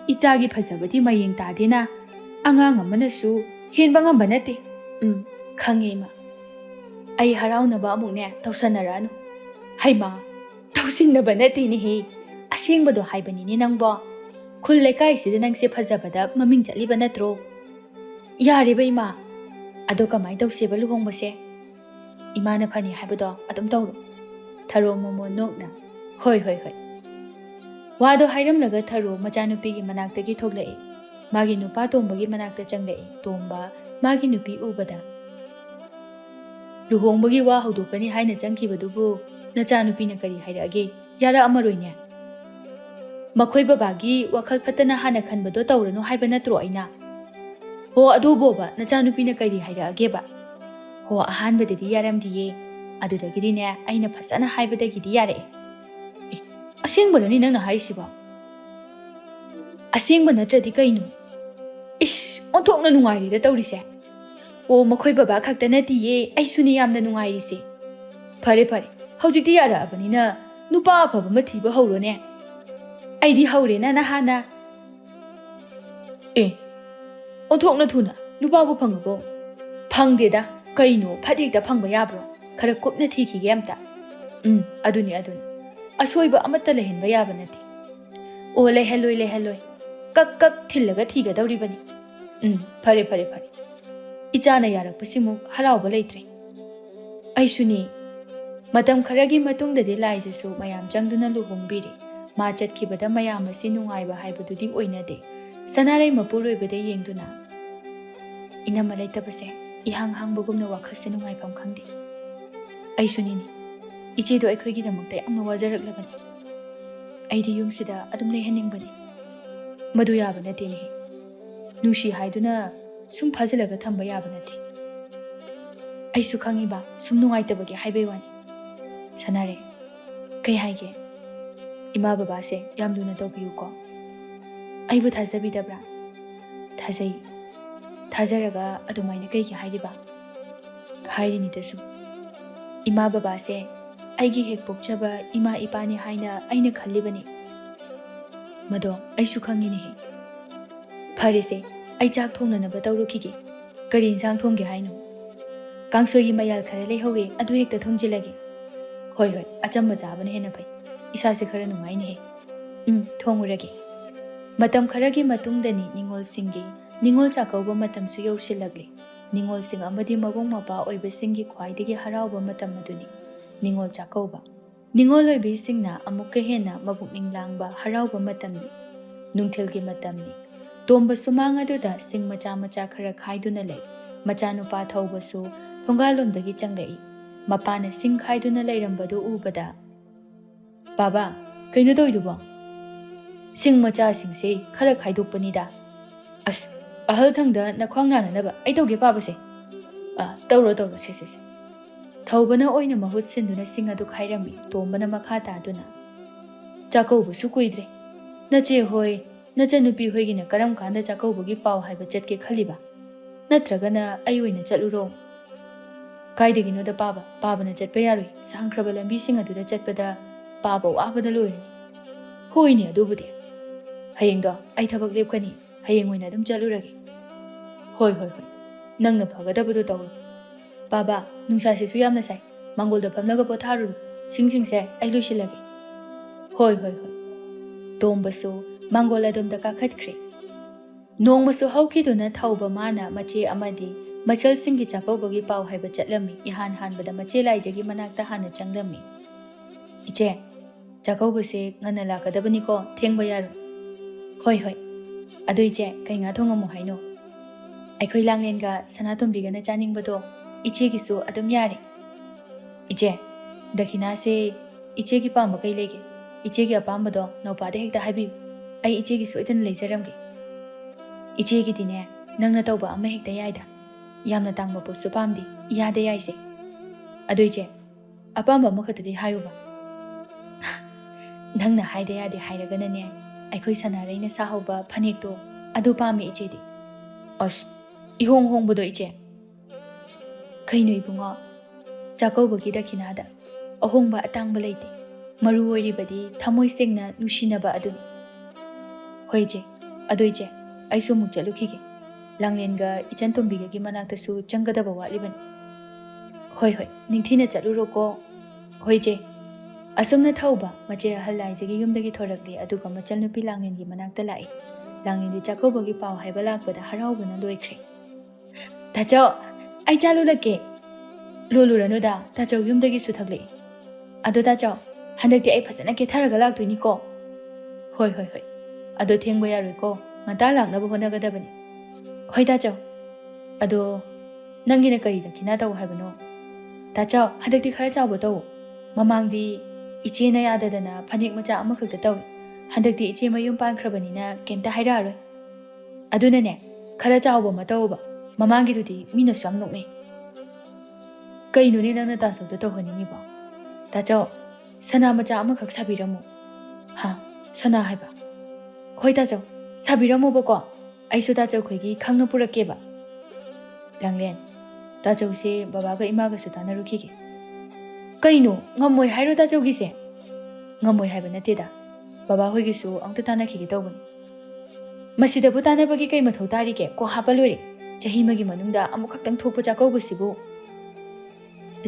Ichagi phajabadi mayeng tadena. Angang amanasu henba ngamba nate. Khange ma. Ai haraunaba amukne tawsanaranu. Haima. Tawsinnaba nate ni he. Asengbado haibani ni nangbo. Khul lekai sida nang se phajabada maming chaliba natro. Yariba ima. Ado kamai tawseba luhongbase. Imana phani haibado adum tawro. Tharo momo nokna. Hoi. Wado hairamlaga tharo machanupigi manaktagi thoglai. Magi nupa tombagi manakta changlai. Tomba magi nupi ubada. Luhongbagi wa hodokani haina changkibadubu nachanupina kari hairage. Yara amaroine. Makhoi babagi wakhal phatana hana khanbado tawranu haiba natro aina. Ho adoboba nachanupina kari hairage ba. Ho ahanbadadi yaramdiye. Adudagidi ne aina phasana haibadagidi yare. Asengbarani nangna hairisiba. Asengba natradi kaino. Ish onthokna nungairida tawrise. O makhoi baba khakta natiye aisuni yamna nungairise. Phare. Hojikti yara abanina nupa afaba mathiba hawrone. Aidi haure na hana. Onthokna thuna nupabu phangabo. Phangdeda kaino phadekta phangba yabro. Khara kupna thikige amta. Aduni. Asoiba amatta lehenba yaba nati. O leheloi. Kak thillaga thiga dawribani. Phare. Ichana yarakpasimu harauba leitre. Aisuni matam kharagi matungdadi laijasu mayam changduna luhongbiri. Ma chatkibada mayam asi nungaiba haibadudi oinade. Sanarai mapuroibada yengduna. Inama leitabase ihang hangbagumna wakhase nungaifam khangde. Aisunini. Ichido aikhoigidamukta yamna wajaraklabani. Aidi yumsida adum leihaningbani. Madu yaba natene. Nushi haiduna sum phajalaga thamba yaba nate. Aisu khangiba sum nungaitabagi haibai wani. Sanare kai haige. Ima baba se yam luna tawbiyu ko. Aibu thajabidabra. Thajai. Thajaraga adumaina kai ki hairiba. Hairini dasu. Ima baba se ꯑꯩꯒꯤ ꯍꯦꯛ ꯄꯣꯛꯆꯕ ꯏꯃꯥ ꯏꯄꯥꯅꯤ ꯍꯥꯏꯅ ꯑꯩꯅ ꯈꯜꯂꯤꯕꯅꯤ꯫ ꯃꯗꯣ ꯑꯩꯁꯨ ꯈꯪꯉꯤꯅꯦꯍꯦ꯫ ꯐꯔꯦꯁꯦ, ꯑꯩ ꯆꯥꯛ ꯊꯣꯡꯅꯅꯕ ꯇꯧꯔꯨꯈꯤꯒꯦ꯫ ꯀꯔꯤ ꯏꯟꯁꯥꯡ ꯊꯣꯡꯒꯦ ꯍꯥꯏꯅꯣ? ꯀꯥꯡꯁꯣꯏꯒꯤ ꯃꯌꯥꯜ ꯈꯔ ꯂꯩꯍꯧꯋꯦ, ꯑꯗꯨ ꯍꯦꯛꯇ ꯊꯣꯡꯖꯤꯜꯂꯒꯦ꯫ ꯍꯣꯏ ꯍꯣꯏ, ꯑꯆꯝꯕ ꯆꯥꯕꯅ ꯍꯦꯟꯅ ꯐꯩ꯫ ꯏꯁꯥꯁꯦ ꯈꯔ ꯅꯨꯡꯉꯥꯏꯅꯦꯍꯦ꯫ ꯊꯣꯡꯉꯨꯔꯒꯦ꯫ ꯃꯇꯝ ꯈꯔꯒꯤ ꯃꯇꯨꯡꯗꯅꯤ ꯅꯤꯡꯉꯣꯜꯁꯤꯡꯒꯤ ꯅꯤꯡꯉꯣꯜ ꯆꯥꯛꯀꯧꯕ ꯃꯇꯝꯁꯨ ꯌꯧꯁꯤꯜꯂꯛꯂꯤ꯫ ꯅꯤꯡꯉꯣꯜꯁꯤꯡ ꯑꯃꯗꯤ ꯃꯕꯨꯡ ꯃꯧꯄ꯭ꯋꯥ ꯑꯣꯏꯕꯁꯤꯡꯒꯤ ꯈ꯭ꯋꯥꯏꯗꯒꯤ ꯍꯔꯥꯎꯕ ꯃꯇꯝ ꯑꯗꯨꯅꯤ ꯅꯤꯡꯉꯣꯜ ꯆꯥꯛꯀꯧꯕ꯫ ꯅꯤꯡꯉꯣꯜ ꯑꯣꯏꯕꯤꯁꯤꯡꯅ ꯑꯃꯨꯛꯀ ꯍꯦꯟꯅ ꯃꯄꯨꯛꯅꯤꯡ ꯂꯥꯡꯕ ꯍꯔꯥꯎꯕ ꯃꯇꯝꯅꯤ꯫ ꯅꯨꯡꯊꯤꯜꯒꯤ ꯃꯇꯝꯅꯤ꯫ ꯇꯣꯝꯕ ꯁꯨꯃꯥꯡ ꯑꯗꯨꯗ ꯁꯤꯡ ꯃꯆꯥ ꯃꯆꯥ ꯈꯔ ꯈꯥꯏꯗꯨꯅ ꯂꯩ꯫ ꯃꯆꯥꯅꯨꯄꯥ ꯊꯧꯕꯁꯨ ꯊꯣꯡꯒꯥꯜꯂꯣꯝꯗꯒꯤ ꯆꯪꯂꯛꯏ꯫ ꯃꯄꯥꯅ ꯁꯤꯡ ꯈꯥꯏꯗꯨꯅ ꯂꯩꯔꯝꯕꯗꯨ ꯎꯕꯗ, "ꯕꯥꯕꯥ, ꯀꯩꯅꯣ ꯇꯧꯏꯗꯨꯕꯣ?" "ꯁꯤꯡ ꯃꯆꯥꯁꯤꯡꯁꯦ ꯈꯔ ꯈꯥꯏꯗꯣꯛꯄꯅꯤꯗ." "ꯑꯁ, ꯑꯍꯜꯊꯪꯗ ꯅꯈ꯭ꯋꯥꯡ ꯅꯥꯅꯅꯕ ꯑꯩ ꯇꯧꯒꯦ ꯄꯥꯕꯁꯦ." ꯇꯧꯔꯣ ꯁꯦ." ꯊꯧꯕꯅ ꯑꯣꯏꯅ ꯃꯍꯨꯠ ꯁꯤꯟꯗꯨꯅ ꯁꯤꯡ ꯑꯗꯨ ꯈꯥꯏꯔꯝꯃꯤ꯫ ꯇꯣꯝꯕꯅ ꯃꯈꯥ ꯇꯥꯗꯨꯅ, "ꯆꯥꯛꯀꯧꯕꯁꯨ ꯀꯨꯏꯗ꯭ꯔꯦ. ꯅꯆꯦ ꯍꯣꯏ, ꯅꯆꯟꯅꯨꯄꯤ ꯍꯣꯏꯒꯤꯅ ꯀꯔꯝ ꯀꯥꯟꯗ ꯆꯥꯛꯀꯧꯕꯒꯤ ꯄꯥꯎ ꯍꯥꯏꯕ ꯆꯠꯀꯦ ꯈꯜꯂꯤꯕ? ꯅꯠꯇ꯭ꯔꯒꯅ ꯑꯩ ꯑꯣꯏꯅ ꯆꯠꯂꯨꯔꯣ?" "ꯀꯥꯏꯗꯒꯤꯅꯣꯗ ꯄꯥꯕ, ꯄꯥꯕꯅ ꯆꯠꯄ ꯌꯥꯔꯣꯏ. ꯁꯥꯡꯈ꯭ꯔꯕ ꯂꯝꯕꯤꯁꯤꯡ ꯑꯗꯨꯗ ꯆꯠꯄꯗ ꯄꯥꯕ ꯋꯥꯕꯗ ꯂꯣꯏꯔꯅꯤ." "ꯍꯣꯏꯅꯦ ꯑꯗꯨꯕꯨꯗꯤ. ꯍꯌꯦꯡꯗꯣ ꯑꯩ ꯊꯕꯛ ꯂꯦꯞꯀꯅꯤ. ꯍꯌꯦꯡ ꯑꯣꯏꯅ ꯑꯗꯨꯝ ꯆꯠꯂꯨꯔꯒꯦ." ꯍꯣꯏ. ꯅꯪꯅ ꯐꯒꯗꯕꯗꯣ ꯇꯧꯔꯣ." "ꯕꯥꯕꯥ, ꯅꯨꯡꯁꯥꯁꯤꯁꯨ ꯌꯥꯝꯅ ꯁꯥꯏ. ꯃꯥꯡꯒꯣꯜꯗ ꯐꯝꯂꯒ ꯄꯣꯊꯥꯔꯨꯔꯣ. ꯁꯤꯡꯁꯤꯡꯁꯦ ꯑꯩ ꯂꯣꯏꯁꯤꯜꯂꯒꯦ." ꯍꯣꯏ. ꯇꯣꯝꯕꯁꯨ ꯃꯥꯡꯒꯣꯜ ꯑꯗꯣꯝꯗ ꯀꯥꯈꯠꯈ꯭ꯔꯦ꯫ ꯅꯣꯡꯃꯁꯨ ꯍꯧꯈꯤꯗꯨꯅ ꯊꯧꯕ ꯃꯥꯅ ꯃꯆꯦ ꯑꯃꯗꯤ ꯃꯆꯜꯁꯤꯡꯒꯤ ꯆꯥꯛꯀꯧꯕꯒꯤ ꯄꯥꯎ ꯍꯥꯏꯕ ꯆꯠꯂꯝꯃꯤ꯫ ꯏꯍꯥꯟ ꯍꯥꯟꯕꯗ ꯃꯆꯦ ꯂꯥꯏꯖꯒꯤ ꯃꯅꯥꯛꯇ ꯍꯥꯟꯅ ꯆꯪꯂꯝꯃꯤ꯫ "ꯏꯆꯦ, ꯆꯥꯛꯀꯧꯕꯁꯦ ꯉꯟꯅ ꯂꯥꯛꯀꯗꯕꯅꯤꯀꯣ, ꯊꯦꯡꯕ ꯌꯥꯔꯣꯏ." ꯍꯣꯏ. ꯑꯗꯨ ꯏꯆꯦ, ꯀꯩ ꯉꯥ ꯊꯣꯡꯉꯝꯃꯣ ꯍꯥꯏꯅꯣ? "ꯑꯩꯈꯣꯏ ꯂꯥꯡꯂꯦꯟꯒ ꯁꯅꯥꯇꯣꯝꯕꯤꯒꯅ ꯆꯥꯅꯤꯡꯕꯗꯣ ꯏꯆꯦꯒꯤꯁꯨ ꯑꯗꯨꯝ ꯌꯥꯔꯦ." "ꯏꯆꯦ, ꯗꯈꯤꯅꯥꯁꯦ ꯏꯆꯦꯒꯤ ꯄꯥꯝꯕ ꯀꯩ ꯂꯩꯒꯦ? ꯏꯆꯦꯒꯤ ꯑꯄꯥꯝꯕꯗꯣ ꯅꯧꯄꯥꯗ ꯍꯦꯛꯇ ꯍꯥꯏꯕꯤꯌꯨ. ꯑꯩ ꯏꯆꯦꯒꯤ ꯁꯣꯏꯗꯅ ꯂꯩꯖꯔꯝꯒꯦ." "ꯏꯆꯦꯒꯤꯗꯤꯅꯦ, ꯅꯪꯅ ꯇꯧꯕ ꯑꯃ ꯍꯦꯛꯇ ꯌꯥꯏꯗ. ꯌꯥꯝꯅ ꯇꯥꯡꯕ ꯄꯣꯠꯁꯨ ꯄꯥꯝꯗꯦ, ꯏꯌꯥꯗ ꯌꯥꯏꯁꯦ." "ꯑꯗꯨ ꯏꯆꯦ, ꯑꯄꯥꯝꯕ ꯑꯃꯈꯛꯇꯗꯤ ꯍꯥꯏꯌꯨꯕ." "ꯅꯪꯅ ꯍꯥꯏꯗ ꯌꯥꯗꯦ ꯍꯥꯏꯔꯒꯅꯅꯦ, ꯑꯩꯈꯣꯏ ꯁꯅꯥꯔꯩꯅ ꯁꯥꯍꯧꯕ ꯐꯅꯦꯛꯇꯣ ꯑꯗꯨ ꯄꯥꯝꯃꯦ ꯏꯆꯦꯗꯤ." "ꯑꯁ, ꯏꯍꯣꯡ ꯍꯣꯡꯕꯗꯣ ꯏꯆꯦ." "ꯀꯩꯅꯣ ꯏꯕꯨꯡꯉꯣ, ꯆꯥꯛꯀꯧꯕꯒꯤ ꯗꯈꯤꯅꯥꯗ ꯑꯍꯣꯡꯕ ꯑꯇꯥꯡꯕ ꯂꯩꯇꯦ. ꯃꯔꯨ ꯑꯣꯏꯔꯤꯕꯗꯤ ꯊꯃꯣꯏ ꯁꯦꯡꯅ ꯅꯨꯡꯁꯤꯅꯕ ꯑꯗꯨꯅꯤ." "ꯍꯣꯏ ꯏꯆꯦ. ꯑꯗꯨ ꯏꯆꯦ, ꯑꯩꯁꯨ ꯑꯃꯨꯛ ꯆꯠꯂꯨꯈꯤꯒꯦ. ꯂꯥꯡꯂꯦꯟꯒ ꯏꯆꯟꯇꯣꯝꯕꯤꯒꯒꯤ ꯃꯅꯥꯛꯇꯁꯨ ꯆꯪꯒꯗꯕ ꯋꯥꯠꯂꯤꯕꯅꯤ." ꯍꯣꯏ. ꯅꯤꯡꯊꯤꯅ ꯆꯠꯂꯨꯔꯣꯀꯣ." "ꯍꯣꯏ ꯏꯆꯦ." ꯑꯁꯨꯝꯅ ꯊꯧꯕ ꯃꯆꯦ ꯑꯍꯜ ꯂꯥꯏꯖꯒꯤ ꯌꯨꯝꯗꯒꯤ ꯊꯣꯔꯛꯂꯤ꯫ ꯑꯗꯨꯒ ꯃꯆꯟꯅꯨꯄꯤ ꯂꯥꯡꯂꯦꯟꯒꯤ ꯃꯅꯥꯛꯇ ꯂꯥꯛꯏ꯫ ꯂꯥꯡꯂꯦꯟꯗꯤ ꯆꯥꯛꯀꯧꯕꯒꯤ ꯄꯥꯎ ꯍꯥꯏꯕ ꯂꯥꯛꯄꯗ ꯍꯔꯥꯎꯕꯅ ꯂꯣꯏꯈ꯭ꯔꯦ꯫ "ꯇꯥꯆꯧ, ꯑꯩ ꯆꯥ ꯂꯣꯜꯂꯛꯀꯦ." "ꯂꯣꯜꯂꯨꯔꯅꯨꯗ, ꯇꯥꯆꯧ ꯌꯨꯝꯗꯒꯤꯁꯨ ꯊꯛꯂꯛꯏ." "ꯑꯗꯣ ꯇꯥꯆꯧ, ꯍꯟꯗꯛꯇꯤ ꯑꯩ ꯐꯖꯅ ꯀꯦꯊꯔꯒ ꯂꯥꯛꯇꯣꯏꯅꯤꯀꯣ." ꯍꯣꯏ. ꯑꯗꯣ ꯊꯦꯡꯕ ꯌꯥꯔꯣꯏꯀꯣ, ꯉꯟꯇꯥ ꯂꯥꯛꯅꯕ ꯍꯣꯠꯅꯒꯗꯕꯅꯤ." "ꯍꯣꯏ ꯇꯥꯆꯧ." "ꯑꯗꯣ ꯅꯪꯒꯤꯅ ꯀꯔꯤ ꯗꯈꯤꯅꯥ ꯇꯧ ꯍꯥꯏꯕꯅꯣ?" "ꯇꯥꯆꯧ, ꯍꯟꯗꯛꯇꯤ ꯈꯔ ꯆꯥꯎꯕ ꯇꯧ. ꯃꯃꯥꯡꯗꯤ ꯏꯆꯦꯅ ꯌꯥꯗꯗꯅ ꯐꯅꯦꯛ ꯃꯆꯥ ꯑꯃꯈꯛꯇ ꯇꯧꯏ. ꯍꯟꯗꯛꯇꯤ ꯏꯆꯦ ꯃꯌꯨꯝ ꯄꯥꯟꯈ꯭ꯔꯕꯅꯤꯅ ꯀꯩꯝꯇ ꯍꯥꯏꯔꯛꯑꯔꯣꯏ. ꯑꯗꯨꯅꯅꯦ, ꯈꯔ ꯆꯥꯎꯕ ꯑꯃ ꯇꯧꯕ. ꯃꯃꯥꯡꯒꯤꯗꯨꯗꯤ ꯃꯤꯅꯁꯨ ꯌꯥꯝ ꯅꯣꯛꯅꯩ." "ꯀꯩꯅꯣꯅꯦ ꯅꯪꯅ ꯇꯥꯆꯧꯗ ꯇꯧꯍꯟꯅꯤꯡꯉꯤꯕꯣ?" "ꯇꯥꯆꯧ, ꯁꯅꯥ ꯃꯆꯥ ꯑꯃꯈꯛ ꯁꯥꯕꯤꯔꯝꯃꯨ." "ꯍꯥ, ꯁꯅꯥ ꯍꯥꯏꯕ?" "ꯍꯣꯏ ꯇꯥꯆꯧ, ꯁꯥꯕꯤꯔꯝꯃꯣꯕꯀꯣ. ꯑꯩꯁꯨ ꯇꯥꯆꯧ ꯈꯣꯏꯒꯤ ꯈꯪꯅ ꯄꯨꯔꯛꯀꯦꯕ." "ꯂꯥꯡꯂꯦꯟ, ꯇꯥꯆꯧꯁꯦ ꯕꯕꯥꯒ ꯏꯃꯥꯒꯁꯨ ꯇꯥꯟꯅꯔꯨꯈꯤꯒꯦ." "ꯀꯩꯅꯣ, ꯉꯝꯃꯣꯏ ꯍꯥꯏꯔꯣ ꯇꯥꯆꯧꯒꯤꯁꯦ?" "ꯉꯝꯃꯣꯏ ꯍꯥꯏꯕ ꯅꯠꯇꯦꯗ. ꯕꯕꯥ ꯍꯣꯏꯒꯤꯁꯨ ꯑꯝꯇ ꯇꯥꯟꯅꯈꯤꯒꯦ ꯇꯧꯕꯅꯤ." "ꯃꯁꯤꯗꯕꯨ ꯇꯥꯟꯅꯕꯒꯤ ꯀꯩ ꯃꯊꯧ ꯇꯥꯔꯤꯒꯦ? ꯀꯣꯛ ꯍꯥꯞꯄ ꯂꯣꯏꯔꯦ. ꯆꯍꯤ ꯑꯃꯒꯤ ꯃꯅꯨꯡꯗ ꯑꯃꯨꯛꯈꯛꯇꯪ ꯊꯣꯛꯄ ꯆꯥꯛꯀꯧꯕꯁꯤꯕꯨ."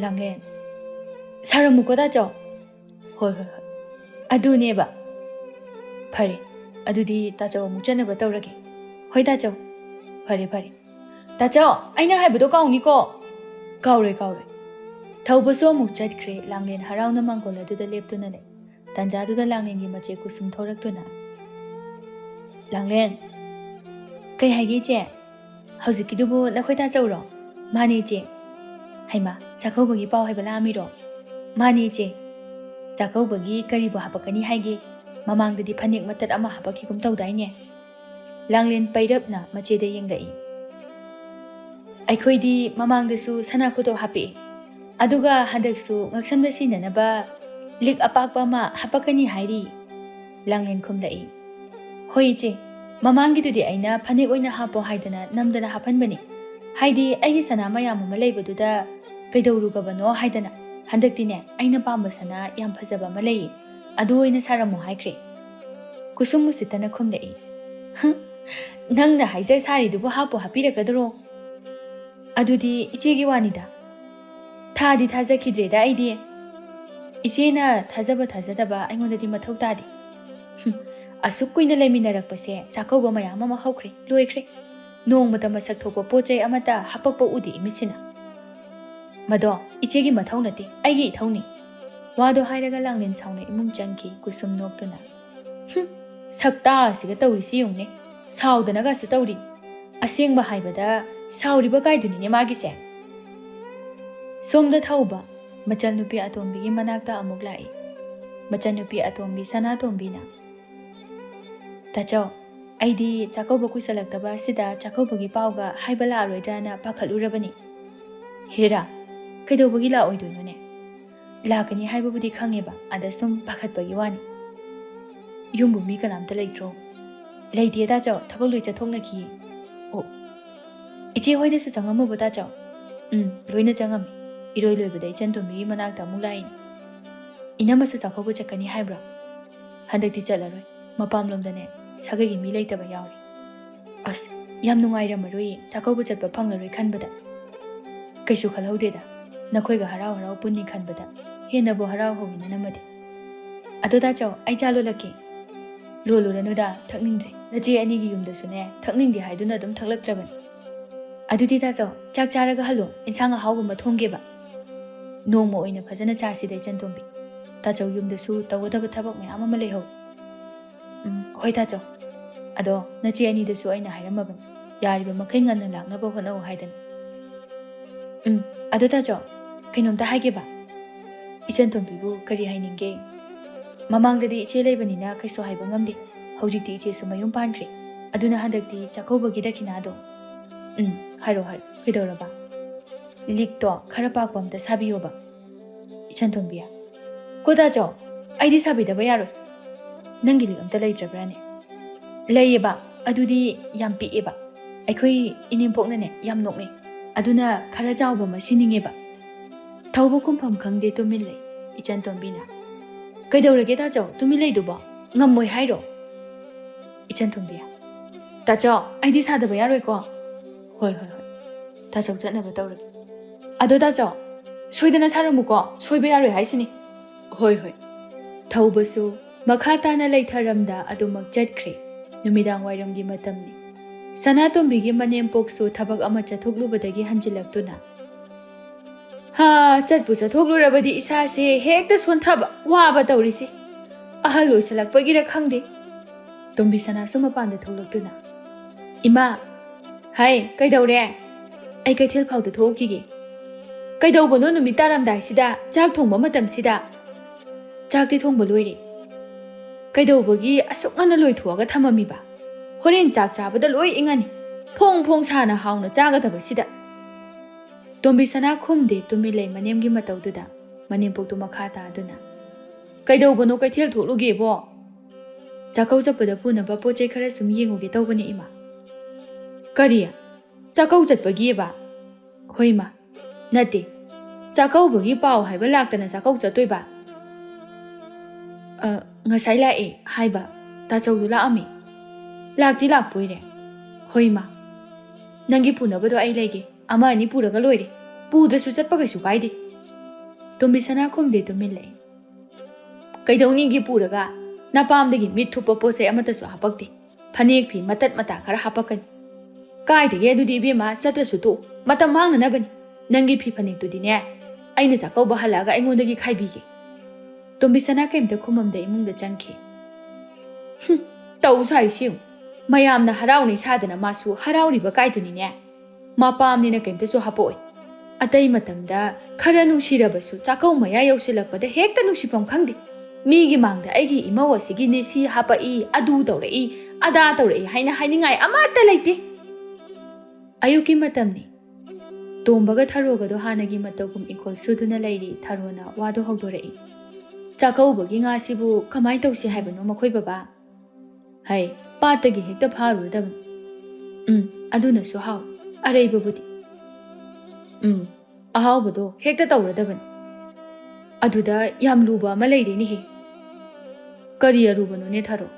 "ꯂꯥꯡꯂꯦꯟ, ꯁꯥꯔꯝꯃꯨꯀꯣ ꯇꯥꯆꯧ." ꯍꯣꯏ. ꯑꯗꯨꯅꯦꯕ. "ꯐꯔꯦ, ꯑꯗꯨꯗꯤ ꯇꯥꯆꯧ ꯑꯃꯨꯛ ꯆꯠꯅꯕ ꯇꯧꯔꯒꯦ." "ꯍꯣꯏ ꯇꯥꯆꯧ." "ꯐꯔꯦ. ꯇꯥꯆꯧ, ꯑꯩꯅ ꯍꯥꯏꯕꯗꯣ ꯀꯥꯎꯅꯤꯀꯣ." "ꯀꯥꯎꯔꯣꯏ." ꯊꯧꯕꯁꯨ ꯑꯃꯨꯛ ꯆꯠꯈ꯭ꯔꯦ꯫ ꯂꯥꯡꯂꯦꯟ ꯍꯔꯥꯎꯅ ꯃꯥꯡꯒꯣꯜ ꯑꯗꯨꯗ ꯂꯦꯞꯇꯨꯅ ꯂꯩ꯫ ꯇꯥꯟꯖꯥꯗꯨꯗ ꯂꯥꯡꯂꯦꯟꯒꯤ ꯃꯆꯦ ꯀꯨꯁꯨꯝ ꯊꯣꯔꯛꯇꯨꯅ, "ꯂꯥꯡꯂꯦꯟ." "ꯀꯩ ꯍꯥꯏꯒꯦ ꯏꯆꯦ? ꯍꯧꯖꯤꯛꯀꯤꯗꯨꯕꯨ ꯅꯈꯣꯏ ꯇꯥꯆꯧꯔꯣ?" "ꯃꯥꯅꯦ ꯏꯆꯦ." "ꯍꯩꯃꯥ, ꯆꯥꯛꯀꯧꯕꯒꯤ ꯄꯥꯎ ꯍꯥꯏꯕ ꯂꯥꯛꯑꯝꯃꯤꯔꯣ?" "ꯃꯥꯅꯦ ꯏꯆꯦ." "ꯆꯥꯛꯀꯧꯕꯒꯤ ꯀꯔꯤꯕꯨ ꯍꯥꯄꯛꯀꯅꯤ ꯍꯥꯏꯒꯦ? ꯃꯃꯥꯡꯗꯗꯤ ꯐꯅꯦꯛ ꯃꯇꯠ ꯑꯃ ꯍꯥꯄꯛꯈꯤꯒꯨꯝ ꯇꯧꯗꯥꯏꯅꯦ?" ꯂꯥꯡꯂꯦꯟ ꯄꯩꯔꯞꯅ ꯃꯆꯦꯗ ꯌꯦꯡꯂꯛꯏ꯫ "ꯑꯩꯈꯣꯏꯗꯤ ꯃꯃꯥꯡꯗꯁꯨ ꯁꯅꯥ ꯈꯨꯗꯣꯞ ꯍꯥꯞꯄꯛꯏ. ꯑꯗꯨꯒ ꯍꯟꯗꯛꯁꯨ ꯉꯛꯁꯝꯗ ꯁꯤꯅꯅꯕ ꯂꯤꯛ ꯑꯄꯥꯛꯄ ꯑꯃ ꯍꯥꯄꯛꯀꯅꯤ ꯍꯥꯏꯔꯤ." ꯂꯥꯡꯂꯦꯟ ꯈꯨꯝꯂꯛꯏ꯫ "ꯍꯣꯏ ꯏꯆꯦ, ꯃꯃꯥꯡꯒꯤꯗꯨꯗꯤ ꯑꯩꯅ ꯐꯅꯦꯛ ꯑꯣꯏꯅ ꯍꯥꯞꯄꯣ ꯍꯥꯏꯗꯅ ꯅꯝꯗꯅ ꯍꯥꯞꯍꯟꯕꯅꯤ. ꯍꯥꯏꯗꯤ ꯑꯩꯒꯤ ꯁꯅꯥ ꯃꯌꯥꯝ ꯑꯃ ꯂꯩꯕꯗꯨꯗ ꯀꯩꯗꯧꯔꯨꯒꯕꯅꯣ ꯍꯥꯏꯗꯅ ꯍꯟꯗꯛꯇꯤꯅꯦ ꯑꯩꯅ ꯄꯥꯝꯕ ꯁꯅꯥ ꯌꯥꯝ ꯐꯖꯕ ꯑꯃ ꯂꯩꯌꯦ ꯑꯗꯨ ꯑꯣꯏꯅ ꯁꯥꯔꯝꯃꯣ ꯍꯥꯏꯈ꯭ꯔꯦ ꯀꯨꯁꯨꯝ ꯎꯁꯤꯠꯇꯅ ꯈꯨꯝꯂꯛꯏ ꯅꯪꯅ ꯍꯥꯏꯖ ꯁꯥꯔꯤꯗꯨꯕꯨ ꯍꯥꯞꯄꯨ ꯍꯥꯞꯄꯤꯔꯛꯀꯗ꯭ꯔꯣ ꯑꯗꯨꯗꯤ ꯏꯆꯦꯒꯤ ꯋꯥꯅꯤꯗ ꯊꯥꯗꯤ ꯊꯥꯖꯈꯤꯗ꯭ꯔꯦꯗ ꯑꯩꯗꯤ ꯏꯆꯦꯅ ꯊꯥꯖꯕ ꯊꯥꯖꯗꯕ ꯑꯩꯉꯣꯟꯗꯗꯤ ꯃꯊꯧ ꯇꯥꯗꯦ ꯑꯁꯨꯛ ꯀꯨꯏꯅ ꯂꯩꯃꯤꯟꯅꯔꯛꯄꯁꯦ ꯆꯥꯛꯀꯧꯕ ꯃꯌꯥꯝ ꯑꯃ ꯍꯧꯈ꯭ꯔꯦ ꯂꯣꯏꯈ꯭ꯔꯦ ꯅꯣꯡꯃꯇ ꯃꯁꯛ ꯊꯣꯛꯄ ꯄꯣꯠ ꯆꯩ ꯑꯃꯠꯇ ꯍꯥꯄꯛꯄ ꯎꯗꯦ ꯏꯃꯤꯠꯁꯤꯅ ꯃꯗꯣ ꯏꯆꯦꯒꯤ ꯃꯊꯧ ꯅꯠꯇꯦ ꯑꯩꯒꯤ ꯏꯊꯧꯅꯤ ꯋꯥꯗꯣ ꯍꯥꯏꯔꯒ ꯂꯥꯡꯂꯦꯟ ꯁꯥꯎꯅ ꯏꯃꯨꯡ ꯆꯪꯈꯤ ꯀꯨꯁꯨꯝ ꯅꯣꯛꯇꯨꯅ ꯁꯛꯇꯥ ꯑꯁꯤꯒ ꯇꯧꯔꯤꯁꯤ ꯌꯦꯡꯉꯨꯅꯦ ꯁꯥꯎꯗꯅꯒꯁꯨ ꯇꯧꯔꯤ ꯑꯁꯦꯡꯕ ꯍꯥꯏꯕꯗ ꯁꯥꯎꯔꯤꯕ ꯀꯥꯏꯗꯨꯅꯤꯅꯦ ꯃꯥꯒꯤꯁꯦ ꯁꯣꯝꯗ ꯊꯧꯕ ꯃꯆꯜꯅꯨꯄꯤ ꯑꯇꯣꯝꯕꯤꯒꯤ ꯃꯅꯥꯛꯇ ꯑꯃꯨꯛ ꯂꯥꯛꯏ ꯃꯆꯜꯅꯨꯄꯤ ꯑꯇꯣꯝꯕꯤ ꯁꯅꯥꯇꯣꯝꯕꯤꯅ ꯇꯥꯆꯧ ꯑꯩꯗꯤ ꯆꯥꯛꯀꯧꯕ ꯀꯨꯏꯁꯜꯂꯛꯇꯕ ꯑꯁꯤꯗ ꯆꯥꯛꯀꯧꯕꯒꯤ ꯄꯥꯎꯒ ꯍꯥꯏꯕ ꯂꯥꯛꯑꯔꯣꯏꯗ꯭ꯔꯅ ꯄꯥꯈꯠꯂꯨꯔꯕꯅꯤ ꯍꯦꯔꯥ ꯀꯩꯗꯧꯕꯒꯤ ꯂꯥꯛꯑꯣꯏꯗꯣꯏꯅꯣꯅꯦ ꯂꯥꯛꯀꯅꯤ ꯍꯥꯏꯕꯕꯨꯗꯤ ꯈꯪꯉꯦꯕ ꯑꯗ ꯁꯨꯝ ꯄꯥꯈꯠꯄꯒꯤ ꯋꯥꯅꯤ ꯌꯨꯝꯕꯨ ꯃꯤ ꯀꯅꯥꯝꯇ ꯂꯩꯇ꯭ꯔꯣ ꯂꯩꯇꯦ ꯇꯥꯆꯧ ꯊꯕꯛ ꯂꯣꯏ ꯆꯠꯊꯣꯛꯅꯈꯤꯌꯦ ꯑꯣ ꯏꯆꯦ ꯍꯣꯏꯅꯁꯨ ꯆꯪꯉꯝꯃꯕꯣ ꯇꯥꯆꯧ ꯂꯣꯏꯅ ꯆꯪꯉꯝꯃꯤ ꯏꯔꯣꯏ ꯂꯣꯏꯕꯗ ꯏꯆꯟꯇꯣꯝꯕꯤꯒꯤ ꯃꯅꯥꯛꯇ ꯑꯃꯨꯛ ꯂꯥꯛꯏꯅꯤ ꯏꯅꯝꯃꯁꯨ ꯆꯥꯛꯀꯧꯕ ꯆꯠꯀꯅꯤ ꯍꯥꯏꯕ꯭ꯔꯥ ꯍꯟꯗꯛꯇꯤ ꯆꯠꯂꯔꯣꯏ ꯃꯄꯥꯝꯂꯣꯝꯗꯅꯦ ꯁꯥꯒꯩꯒꯤ ꯃꯤ ꯂꯩꯇꯕ ꯌꯥꯎꯔꯤ ꯑꯁ ꯌꯥꯝ ꯅꯨꯡꯉꯥꯏꯔꯝꯃꯔꯣꯏꯌꯦ ꯆꯥꯛꯀꯧꯕ ꯆꯠꯄ ꯐꯪꯂꯔꯣꯏ ꯈꯟꯕꯗ ꯀꯩꯁꯨ ꯈꯜꯍꯧꯗꯦꯗ ꯅꯈꯣꯏꯒ ꯍꯔꯥꯎ ꯍꯔꯥꯎ ꯄꯨꯟꯅꯤ ꯈꯟꯕꯗ ꯍꯦꯟꯅꯕꯨ ꯍꯔꯥꯎ ꯍꯧꯋꯤꯅ ꯅꯝꯃꯗꯤ ꯑꯗꯣ ꯇꯥꯆꯧ ꯑꯩ ꯆꯥ ꯂꯣꯜꯂꯛꯀꯦ ꯂꯣꯜꯂꯨꯔꯅꯨꯗ ꯊꯛꯅꯤꯡꯗ꯭ꯔꯦ ꯅꯆꯦ ꯑꯅꯤꯒꯤ ꯌꯨꯝꯗꯁꯨꯅꯦ ꯊꯛꯅꯤꯡꯗꯦ ꯍꯥꯏꯗꯨꯅ ꯑꯗꯨꯝ ꯊꯛꯂꯛꯇ꯭ꯔꯕꯅꯤ ꯑꯗꯨꯗꯤ ꯇꯥꯆꯧ ꯆꯥꯛ ꯆꯥꯔꯒ ꯍꯜꯂꯣ ꯏꯟꯁꯥꯡ ꯑꯍꯥꯎꯕ ꯑꯃ ꯊꯣꯡꯒꯦꯕ ꯅꯣꯡꯃ ꯑꯣꯏꯅ ꯐꯖꯅ ꯆꯥꯁꯤꯗ ꯏꯆꯟꯇꯣꯝꯕꯤ ꯇꯥꯆꯧ ꯌꯨꯝꯗꯁꯨ ꯇꯧꯒꯗꯕ ꯊꯕꯛ ꯃꯌꯥꯝ ꯑꯃ ꯂꯩꯍꯧ ꯍꯣꯏ ꯇꯥꯆꯧ ꯑꯗꯣ ꯅꯆꯦ ꯑꯅꯤꯗꯁꯨ ꯑꯩꯅ ꯍꯥꯏꯔꯝꯃꯕꯅꯤ ꯌꯥꯔꯤꯕ ꯃꯈꯩ ꯉꯟꯅ ꯂꯥꯛꯅꯕ ꯍꯣꯠꯅꯧ ꯍꯥꯏꯗꯅ ꯑꯗꯣ ꯇꯥꯆꯧ ꯀꯩꯅꯣꯝꯇ ꯍꯥꯏꯒꯦꯕ ꯏꯆꯟꯇꯣꯝꯕꯤꯕꯨ ꯀꯔꯤ ꯍꯥꯏꯅꯤꯡꯒꯦ ꯃꯃꯥꯡꯗꯗꯤ ꯏꯆꯦ ꯂꯩꯕꯅꯤꯅ ꯀꯩꯁꯨ ꯍꯥꯏꯕ ꯉꯝꯗꯦ ꯍꯧꯖꯤꯛꯇꯤ ꯏꯆꯦꯁꯨ ꯃꯌꯨꯝ ꯄꯥꯟꯈ꯭ꯔꯦ ꯑꯗꯨꯅ ꯍꯟꯗꯛꯇꯤ ꯆꯥꯛꯀꯧꯕꯒꯤ ꯗꯈꯤꯅꯥꯗꯣ ꯍꯥꯏꯔꯣ ꯀꯩꯗꯧꯔꯕ ꯂꯤꯛꯇꯣ ꯈꯔ ꯄꯥꯛꯄ ꯑꯝꯇ ꯁꯥꯕꯤꯌꯣꯕ ꯏꯆꯟꯇꯣꯝꯕꯤ ꯀꯣ ꯇꯥꯆꯧ ꯑꯩꯗꯤ ꯁꯥꯕꯤꯗꯕ ꯌꯥꯔꯣꯏ ꯅꯪꯒꯤ ꯂꯤꯛ ꯑꯝꯇ ꯂꯩꯇ꯭ꯔꯕ꯭ꯔꯥꯅꯦ ꯂꯩꯌꯦꯕ ꯑꯗꯨꯗꯤ ꯌꯥꯝ ꯄꯤꯛꯑꯦꯕ ꯑꯩꯈꯣꯏ ꯏꯅꯦꯝꯄꯣꯛꯅꯅꯦ ꯌꯥꯝ ꯅꯣꯛꯅꯩ ꯑꯗꯨꯅ ꯈꯔ ꯆꯥꯎꯕ ꯑꯃ ꯁꯤꯅꯤꯡꯉꯦꯕ ꯊꯧꯕ ꯀꯨꯝꯐꯝ ꯈꯪꯗꯦ ꯇꯨꯃꯤꯟ ꯂꯩ ꯏꯆꯟꯇꯣꯝꯕꯤꯅ ꯀꯩꯗꯧꯔꯒꯦ ꯇꯥꯆꯧ ꯇꯨꯃꯤꯟ ꯂꯩꯗꯨꯕꯣ ꯉꯝꯃꯣꯏ ꯍꯥꯏꯔꯣ ꯏꯆꯟꯇꯣꯝꯕꯤ ꯇꯥꯆꯧ ꯑꯩꯗꯤ ꯁꯥꯗꯕ ꯌꯥꯔꯣꯏꯀꯣ ꯍꯣꯏ ꯇꯥꯆꯧ ꯆꯠꯅꯕ ꯇꯧꯔꯒꯦ ꯑꯗꯣ ꯇꯥꯆꯧ ꯁꯣꯏꯗꯅ ꯁꯥꯔꯝꯃꯨꯀꯣ ꯁꯣꯏꯕ ꯌꯥꯔꯣꯏ ꯍꯥꯏꯁꯤꯅꯤ ꯍꯣꯏ ꯊꯧꯕꯁꯨ ꯃꯈꯥ ꯇꯥꯅ ꯂꯩꯊꯔꯝꯗ ꯑꯗꯨꯃꯛ ꯆꯠꯈ꯭ꯔꯦ ꯅꯨꯃꯤꯗꯥꯡ ꯋꯥꯏꯔꯝꯒꯤ ꯃꯇꯝꯅꯤ ꯁꯅꯥꯇꯣꯝꯕꯤꯒꯤ ꯃꯅꯦꯝꯄꯣꯛꯁꯨ ꯊꯕꯛ ꯑꯃ ꯆꯠꯊꯣꯛꯂꯨꯕꯗꯒꯤ ꯍꯟꯖꯤꯜꯂꯛꯇꯨꯅ ꯆꯠꯄꯨ ꯆꯠꯊꯣꯛꯂꯨꯔꯕꯗꯤ ꯏꯁꯥꯁꯦ ꯍꯦꯛꯇ ꯁꯣꯟꯊꯕ ꯋꯥꯕ ꯇꯧꯔꯤꯁꯦ ꯑꯍꯜ ꯑꯣꯏꯁꯜꯂꯛꯄꯒꯤꯔ ꯈꯪꯗꯦ ꯇꯣꯝꯕꯤ ꯁꯅꯥꯁꯨ ꯃꯄꯥꯟꯗ ꯊꯣꯛꯂꯛꯇꯨꯅ ꯏꯃꯥ ꯍꯥꯏ ꯀꯩꯗꯧꯔꯦ ꯑꯩ ꯀꯩꯊꯦꯜ ꯐꯥꯎꯗ ꯊꯣꯛꯎꯈꯤꯒꯦ ꯀꯩꯗꯧꯕꯅꯣ ꯅꯨꯃꯤꯠ ꯇꯥꯔꯝꯗꯥꯏꯁꯤꯗ ꯆꯥꯛ ꯊꯣꯡꯕ ꯃꯇꯝꯁꯤꯗ ꯆꯥꯛꯇꯤ ꯊꯣꯡꯕ ꯂꯣꯏꯔꯦ ꯀꯩꯗꯧꯕꯒꯤ ꯑꯁꯨꯛ ꯉꯟꯅ ꯂꯣꯏꯊꯣꯛꯑꯒ ꯊꯝꯃꯝꯃꯤꯕ ꯍꯣꯔꯦꯟ ꯆꯥꯛ ꯆꯥꯕꯗ ꯂꯣꯏ ꯏꯪꯉꯅꯤ ꯐꯣꯡ ꯐꯣꯡ ꯁꯥꯅ ꯍꯥꯎꯅ ꯆꯥꯒꯗꯕꯁꯤꯗ ꯇꯣꯝꯕꯤ ꯁꯅꯥ ꯈꯨꯝꯗꯦ ꯇꯨꯃꯤꯟ ꯂꯩ ꯃꯅꯦꯝꯒꯤ ꯃꯇꯧꯗꯨꯗ ꯃꯅꯦꯝꯄꯣꯛꯇꯨ ꯃꯈꯥ ꯇꯥꯗꯨꯅ ꯀꯩꯗꯧꯕꯅꯣ ꯀꯩꯊꯦꯜ ꯊꯣꯛꯂꯨꯒꯦꯕꯣ ꯆꯥꯛꯀꯧ ꯆꯠꯄꯗ ꯄꯨꯅꯕ ꯄꯣꯠ ꯆꯩ ꯈꯔ ꯁꯨꯝ ꯌꯦꯡꯉꯨꯒꯦ ꯇꯧꯕꯅꯦ ꯏꯃꯥ ꯀꯔꯤ ꯆꯥꯛꯀꯧ ꯆꯠꯄꯒꯤꯕ ꯍꯣꯏ ꯏꯃꯥ ꯅꯠꯇꯦ ꯆꯥꯛꯀꯧꯕꯒꯤ ꯄꯥꯎ ꯍꯥꯏꯕ ꯂꯥꯛꯇꯅ ꯆꯥꯛꯀꯧ ꯆꯠꯇꯣꯏꯕ ꯉꯁꯥꯏ ꯂꯥꯛꯑꯦ ꯍꯥꯏꯕ ꯇꯥꯆꯧꯗꯨ ꯂꯥꯛꯑꯝꯃꯤ ꯂꯥꯛꯇꯤ ꯂꯥꯛꯄꯣꯏꯔꯦ ꯍꯣꯏ ꯏꯃꯥ ꯅꯪꯒꯤ ꯄꯨꯅꯕꯗꯣ ꯑꯩ ꯂꯩꯒꯦ ꯑꯃ ꯑꯅꯤ ꯄꯨꯔꯒ ꯂꯣꯏꯔꯦ ꯄꯨꯗ꯭ꯔꯁꯨ ꯆꯠꯄ ꯀꯩꯁꯨ ꯀꯥꯏꯗꯦ ꯇꯣꯝꯕꯤ ꯁꯅꯥ ꯈꯨꯝꯗꯦ ꯇꯨꯃꯤꯟ ꯂꯩ ꯀꯩꯗꯧꯅꯤꯒꯤ ꯄꯨꯔꯒ ꯅꯄꯥꯝꯗꯒꯤ ꯃꯤꯠ ꯊꯨꯞꯄ ꯄꯣꯠ ꯆꯩ ꯑꯃꯠꯇꯁꯨ ꯍꯥꯄꯛꯇꯦ ꯐꯅꯦꯛ ꯐꯤ ꯃꯇꯠ ꯃꯇꯥ ꯈꯔ ꯍꯥꯄꯛꯀꯅꯤ ꯀꯥꯏꯗꯒꯤ ꯑꯗꯨꯗꯤ ꯏꯕꯦꯝꯃ ꯆꯠꯇ꯭ꯔꯁꯨ ꯇꯣꯛꯎ ꯃꯇꯝ ꯃꯥꯡꯅꯅꯕꯅꯤ ꯅꯪꯒꯤ ꯐꯤ ꯐꯅꯦꯛꯇꯨꯗꯤꯅꯦ ꯑꯩꯅ ꯆꯥꯛꯀꯧꯕ ꯍꯜꯂꯛꯑꯒ ꯑꯩꯉꯣꯟꯗꯒꯤ ꯈꯥꯏꯕꯤꯒꯦ ꯇꯣꯝꯕꯤ ꯁꯅꯥ ꯀꯩꯝꯇ ꯈꯨꯝꯃꯝꯗ ꯏꯃꯨꯡꯗ ꯆꯪꯈꯤ ꯇꯧ ꯁꯥꯔꯤꯁꯤ ꯃꯌꯥꯝꯅ ꯍꯔꯥꯎꯅꯩ ꯁꯥꯗꯅ ꯃꯥꯁꯨ ꯍꯔꯥꯎꯔꯤꯕ ꯀꯥꯏꯗꯨꯅꯤꯅꯦ ꯃꯄꯥꯝꯅꯤꯅ ꯀꯩꯝꯇꯁꯨ ꯍꯥꯄꯛꯑꯣꯏ ꯑꯇꯩ ꯃꯇꯝꯗ ꯈꯔ ꯅꯨꯡꯁꯤꯔꯕꯁꯨ ꯆꯥꯛꯀꯧ ꯃꯌꯥ ꯌꯧꯁꯤꯜꯂꯛꯄꯗ ꯍꯦꯛꯇ ꯅꯨꯡꯁꯤꯐꯝ ꯈꯪꯗꯦ ꯃꯤꯒꯤ ꯃꯥꯡꯗ ꯑꯩꯒꯤ ꯏꯃꯧ ꯑꯁꯤꯒꯤꯅꯦ ꯁꯤ ꯍꯥꯄꯛꯏ ꯑꯗꯨ ꯇꯧꯔꯛꯏ ꯑꯗꯥ ꯇꯧꯔꯛꯏ ꯍꯥꯏꯅ ꯍꯥꯏꯅꯤꯡꯉꯥꯏ ꯑꯃꯠꯇ ꯂꯩꯇꯦ ꯑꯌꯨꯛꯀꯤ ꯃꯇꯝꯅꯤ ꯇꯣꯝꯕꯒ ꯊꯔꯣꯒꯗꯣ ꯍꯥꯟꯅꯒꯤ ꯃꯇꯧꯒꯨꯝ ꯏꯪꯈꯣꯜ ꯁꯨꯗꯨꯅ ꯂꯩꯔꯤ ꯊꯔꯣꯅ ꯋꯥꯗꯣ ꯍꯧꯗꯣꯔꯛꯏ ꯆꯥꯛꯀꯧꯕꯒꯤ ꯉꯥꯁꯤꯕꯨ ꯀꯃꯥꯏꯅ ꯇꯧꯁꯤ ꯍꯥꯏꯕꯅꯣ ꯃꯈꯣꯏ ꯕꯕꯥ ꯍꯩ ꯄꯥꯠꯇꯒꯤ ꯍꯦꯛꯇ ꯐꯥꯔꯨꯔꯗꯕꯅꯤ ꯑꯗꯨꯅꯁꯨ ꯍꯥꯎ ꯑꯔꯩꯕꯕꯨꯗꯤ ꯑꯍꯥꯎꯕꯗꯣ ꯍꯦꯛꯇ ꯇꯧꯔꯗꯕꯅꯤ Aduda yam luba ama leireni he. Kari arubano ne tharo.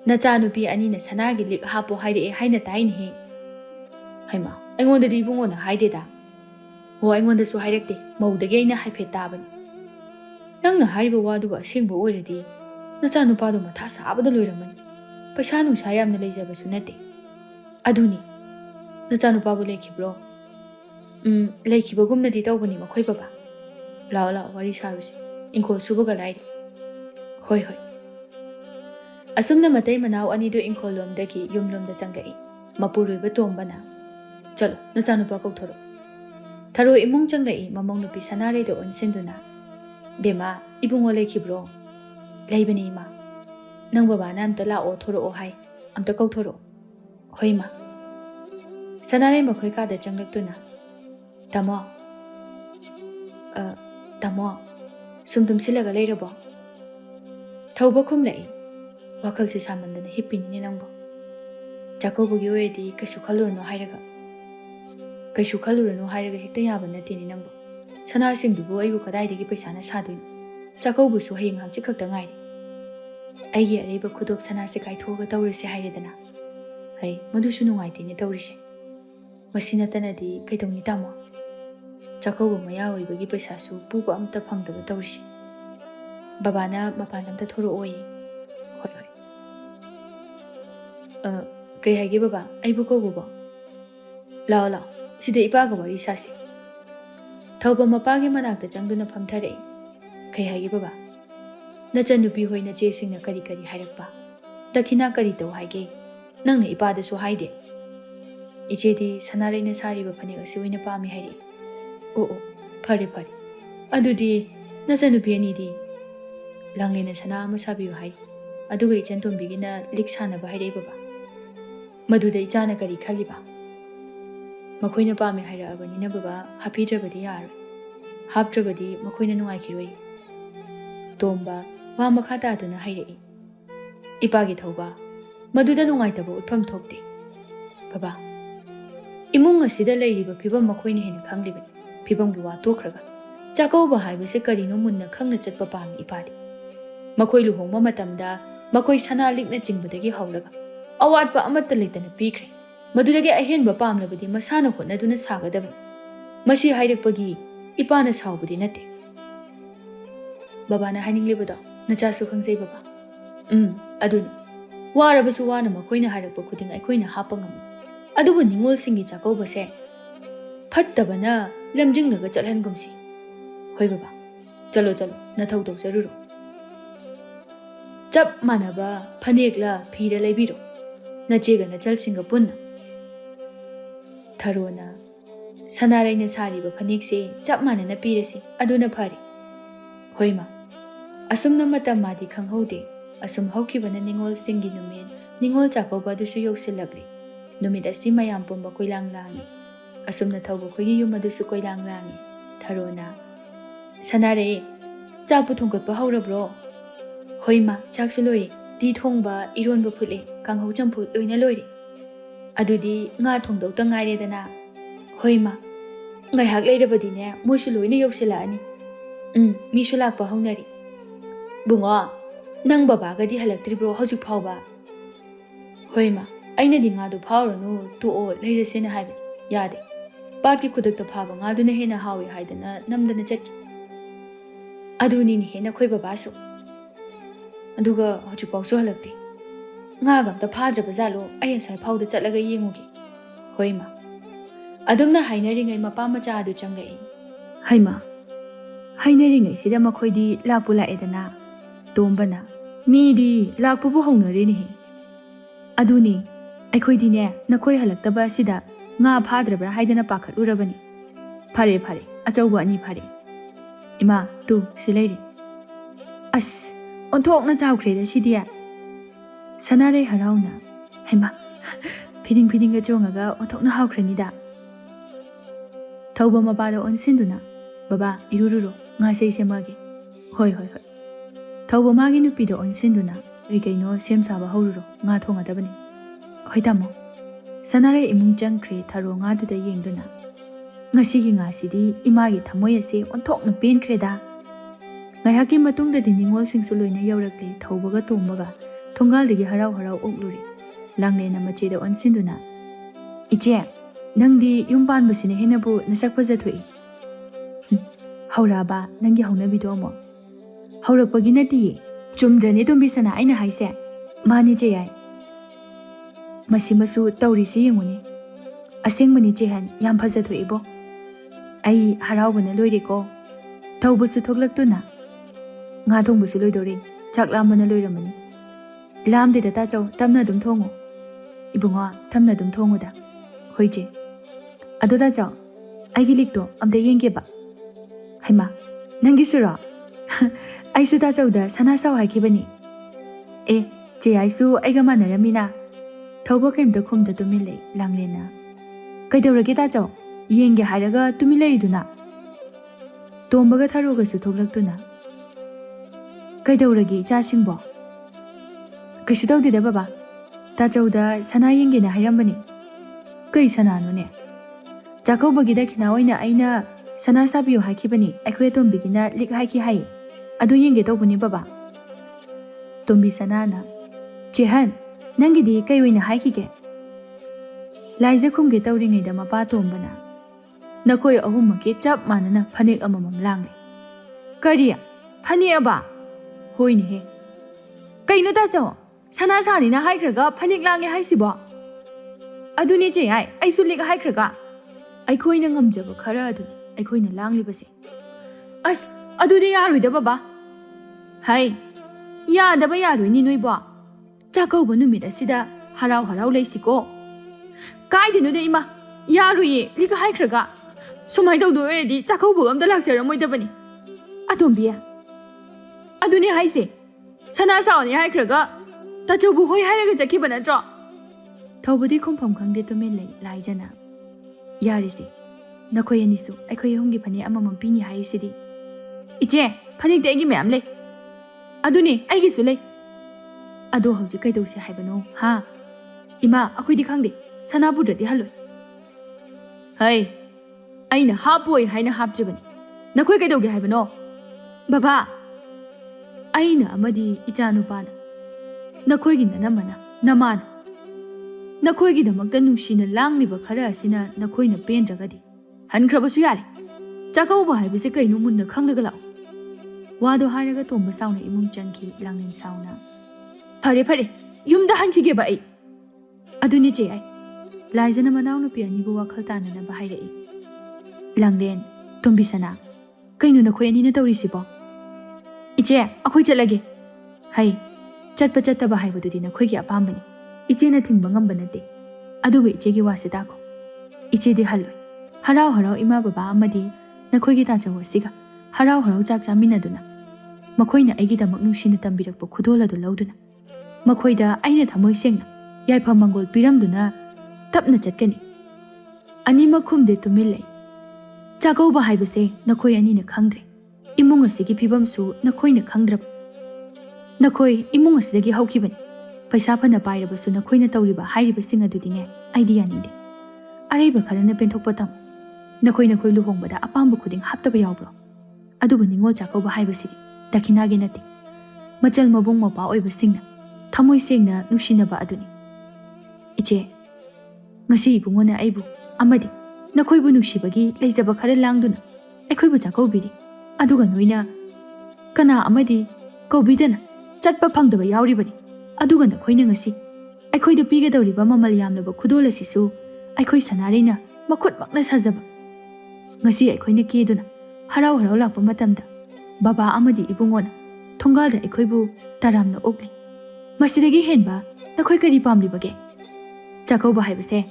Nachanupi anina sanagi lik hapo haire haina taine he. Haima, aingonda di bungo na haide da. Ho aingonda su hairekte, maudage aina haiphe tabani. Nang na haiba wadu ba singbo oiredi. Nachanupa do matha sabada loiramani. Paisa nungsa yamna leijaba su nate. Aduni. Nachanupa bu lekhibro. Lekhibagumna di tawbani makhoi baba. Lao lao wari sarusi. Inko subaga lairi. Hoi hoi. Asumna Matei Manao anido inko lomdaki yumlomda changai. Mapurui ba tombana. Chalo, nachanupa kauthoro. Tharo imong changai mamong nupi sanare do onsenduna. Bema, ibungo lekhibro. Laibani ima. Nang baba na amta lao thoro o hai. Amta kauthoro. Hoi ma. Sanare makhoi ka da changlaktuna. Tamo. Tamo. Sumdum silaga leirabo. Thauba khum lai. Wakal si samandana hippini nangbo. Chakobugi oedi kaisu khalurano hairaga. Kaisu khalurano hairaga hekta yaba natini nangbo. Sana singdubu aibu kadaidagi paisana saduin. Chakobusu haying hamchi khakta ngairi. Aigi ariba khudop sana se kaithoga tawrisi hairedana. Hai, madusu nungaitini tawrisi. Masina tanadi kaitongni tamo. Chakobu maya oibagi paisasu puba amta phangdaba tawrisi. Babana mapanamta thoro oi. Hoi hoi. Kay haigi baba, aibu ko gubo. Lao lao, sida ipaga wari sasi. Thauba mapagi manakta jangduna phamthare. Kay haigi baba. Nachanupi hoina jesingna kari kari hairakpa. Dakhina kari taw haige. Nangna ipada su haide. Ichedi sanaraina sariba phane asi oina pami hairi. Oh, phare phare. Adudi nachanupi anidi langlena sana ama sabiyo hai. Aduga ichantombigina liksana ba hairei baba. Maduda ichana kari khaliba. Makhoina pami haira abanina baba hapidrabadi yar. Hapdrabadi makhoina nungaikiroi. Tomba wa makhata aduna hairei. Ipagi thauba maduda nungaitaba utpham thokte. Baba. Imung asida leiriba phibam makhoina hena khanglibani. Phibamgi wa tokhraga. Chakauba haibase karino munna khangna chatpa pami ipadi. Makhoi luhongma matamda makhoi sana likna jingbadagi haulaga awatpa amatta leitana pikre madudagi ahenba pamlabadi masana hotnaduna sagadaba masi hairakpagi ipana saubudi nate babana haininglibado nachasu khangjai baba aduni warabasu wana makhoina hairakpa khuding aikhoina hapangam adubu ningol singi chakaubase phattabana lamjingnaga chalhangumsi hoi baba chalo chalo nathau tau jaruro Chap manaba phanekla phira leibiro nachega nachal singa punna tharona sanaraina sariba phanekse chap manana pirasi aduna phari hoima asumna matam madi khanghaude asum haukibana ningol singi numen ningol chakauba dusu yoksilagri numit asi mayam pumba koilang langi asumna thauba khogi yum adusu koilang langi tharona sanare chapu thongkatpa haurabro Hoima, chaksu lori, di thongba ironba phule, kanghau champut loina lori. Adudi nga thongdau ta ngaire dana. Hoima, ngai hak leirabadi ne, moisu loina yoksila ani. Misu lakpa haunari. Bungo, nang baba gadi halaktribro hojik phauba. Hoima, aina di nga do phauranu tu o leirasena haibi. Yade. Patki khudakta phaba nga duna hena hawi haidana namdana chakki. Aduni ni hena khoi babasu. Aduga hojik pausu halakti. Nga gamta phadraba jalo ayan sai phauda chatlaga yengugi. Hoima. Adumna hainaringai mapa macha adu changai. Haima. Hainaringai sida makhoidi lakpu laedana. Tombana. Midi lakpu bu haunare ni. Aduni aikhoidi ne nakhoi halaktaba sida nga phadrabra haidana pakhat urabani. Phare phare achauba ani phare. Ima tu silairi. As onthokna chawkhreda sidia. Sanare harauna. Haima. Phiding ga chongaga onthokna hawkhrani Thauba mabada onsinduna. Baba irururo nga sei semagi. Hoi. Thauba magi nupido onsinduna. Kaino sem saba haururo nga thongadabani. Hoi tamo. Sanare imung changkhre tharo nga duda yengduna. Ngasigi nga sidi imagi thamoy ase onthokna penkreda. Ngayhaki matungdadi ningolsingsu loina yaurakli thaubaga tombaga thongaldagi harau harau okluri. Langlena macheda onsinduna. Iche, nangdi yumpanbasine henabu nasak phajathoi. Hauraba nangi haunabido amo. Haurakpagi nati chumdrane tombisana aina haise. Mani je yai. Masimasu taurisi yenguni. Asengmani jehan yam phajathoi bo. Ai haraubana loireko. Thaubasu thoklaktuna. Nga thongbasu loidori. Chaklambana loiramani. Lamde da tacho tamna dum thongo. Ibunga tamna dum thongo da. Hoije. Ado tacho. Aigi likto amda yenge ba. Haima. Nangi sura. Aisu tacho da sana saw haikibani. Je aisu aiga manaramina. Thauba kaimda khumda tumile langlena. Kaidawrage tacho. Yenge hairaga tumile iduna. Tombaga tharoga su thoklaktuna. Kaidawrage chasingbo. Kaishu tawdida baba. Tachauda sana yengena hairambani. Kai sana nune. Chakaubagida khinaoina aina sana sabiyo haikibani. Aikhoe tombigina lik haiki hai. Adu yenge tawbani baba. Tombi sanana. Jehan, nangidi kayoina haikige. Laiza khumge tawringaida mapa tombana. Nakhoe ahumaki chap manana phanek amamam langli. Kariya, phani aba. Hoine he. Kaino tacho. Sana sani na haikraga phanik lange haisibo. Aduni je ai aisu lik haikraga. Aikhoina ngamjaba khara aduni aikhoina langlibase. As aduni yaruida baba. Hai. Yadaba yarui noibo. Chakauba numit asida harau harau leisiko. Kaidinu de ima. Yarui lik haikraga. Sumai tawdu eredi chakauba amda lakjaramoidabani. Atombiya. Aduni haise. Sana saoni haikraga. Tachobu hoi hairaga jakhiba natro. Thawbadi khumpham khangde tumile laijana. Yarisi. Nakhoi anisu aikhoi humgi phane amamam pini hairisidi. Iche, phanik de agi mayam le. Aduni aigi su le. Ado hauji kaidausi haibano. Ha. Ima akhoi di khangde. Sana budradi haloi. Hai. Aina hapoi haina hapjibani. Nakhoi kaidaugi haibano. Baba. Aina amadi ichanupana. Nakhoigi namana namana. Nakhoigi damakta nungshina langliba khara asina nakhoina pendragadi. Hankhrabasu yare. Chakauba haibase kainu munna khanglaga lao. Wado haraga tomba sauna imung chanki langlen sauna. Phare. Yumda hankhige ba ai. Aduni je ai. Laijana Manao nupi anibu wakhal tanana ba hairai. Langlen tombisana. Kainu nakhoi anina tawrisibo. Iche akhoi chalage. Hai. Chatpa chattaba haibadudi nakhoigi apambani. Ichena thingba ngamba nate. Adubu ichegi wase dako. Ichedi halloi. Harau harau ima baba amadi nakhoigi tachawa siga. Harau harau chak chaminaduna. Makhoina aigidamak nungsina tambirakpa khudoladu lauduna. Makhoida aina thamoi sengna. Yaifam mangol piramduna tapna chatkani. Anima khumde tumilai. Chakauba haibase nakhoi anina khangdre. Imung asigi phibamsu nakhoina khangdrab. Nakhoi imung asidagi haukibani. Paisa phana pairabasu nakhoina tawriba hairibasing adudine idea nide. Araiba kharana penthokpa tam. Nakhoi luhongbada apamba khuding haptaba yawbro. Adubu ningol chakauba haibasidi dakinagi nati. Machal mabung mapa oibasingna thamoi sengna nushinaba aduni. Iche ngasi ibungona aibu amadi nakhoibu nushibagi leijaba khara langduna aikhoibu chakaubiri. Aduga noina kana amadi kaubidana chatpa phangdaba yauribani. Aduga nakhoina ngasi aikhoida pigadawriba mamal yamlaba khudol asisu aikhoi sanarina makhutmakna sajaba. Ngasi aikhoina keduna harau harau lakpa matamda baba amadi ibungona thongalda aikhoibu taramna okli. Masidagi henba nakhoi kari pamlibage. Chakauba haibase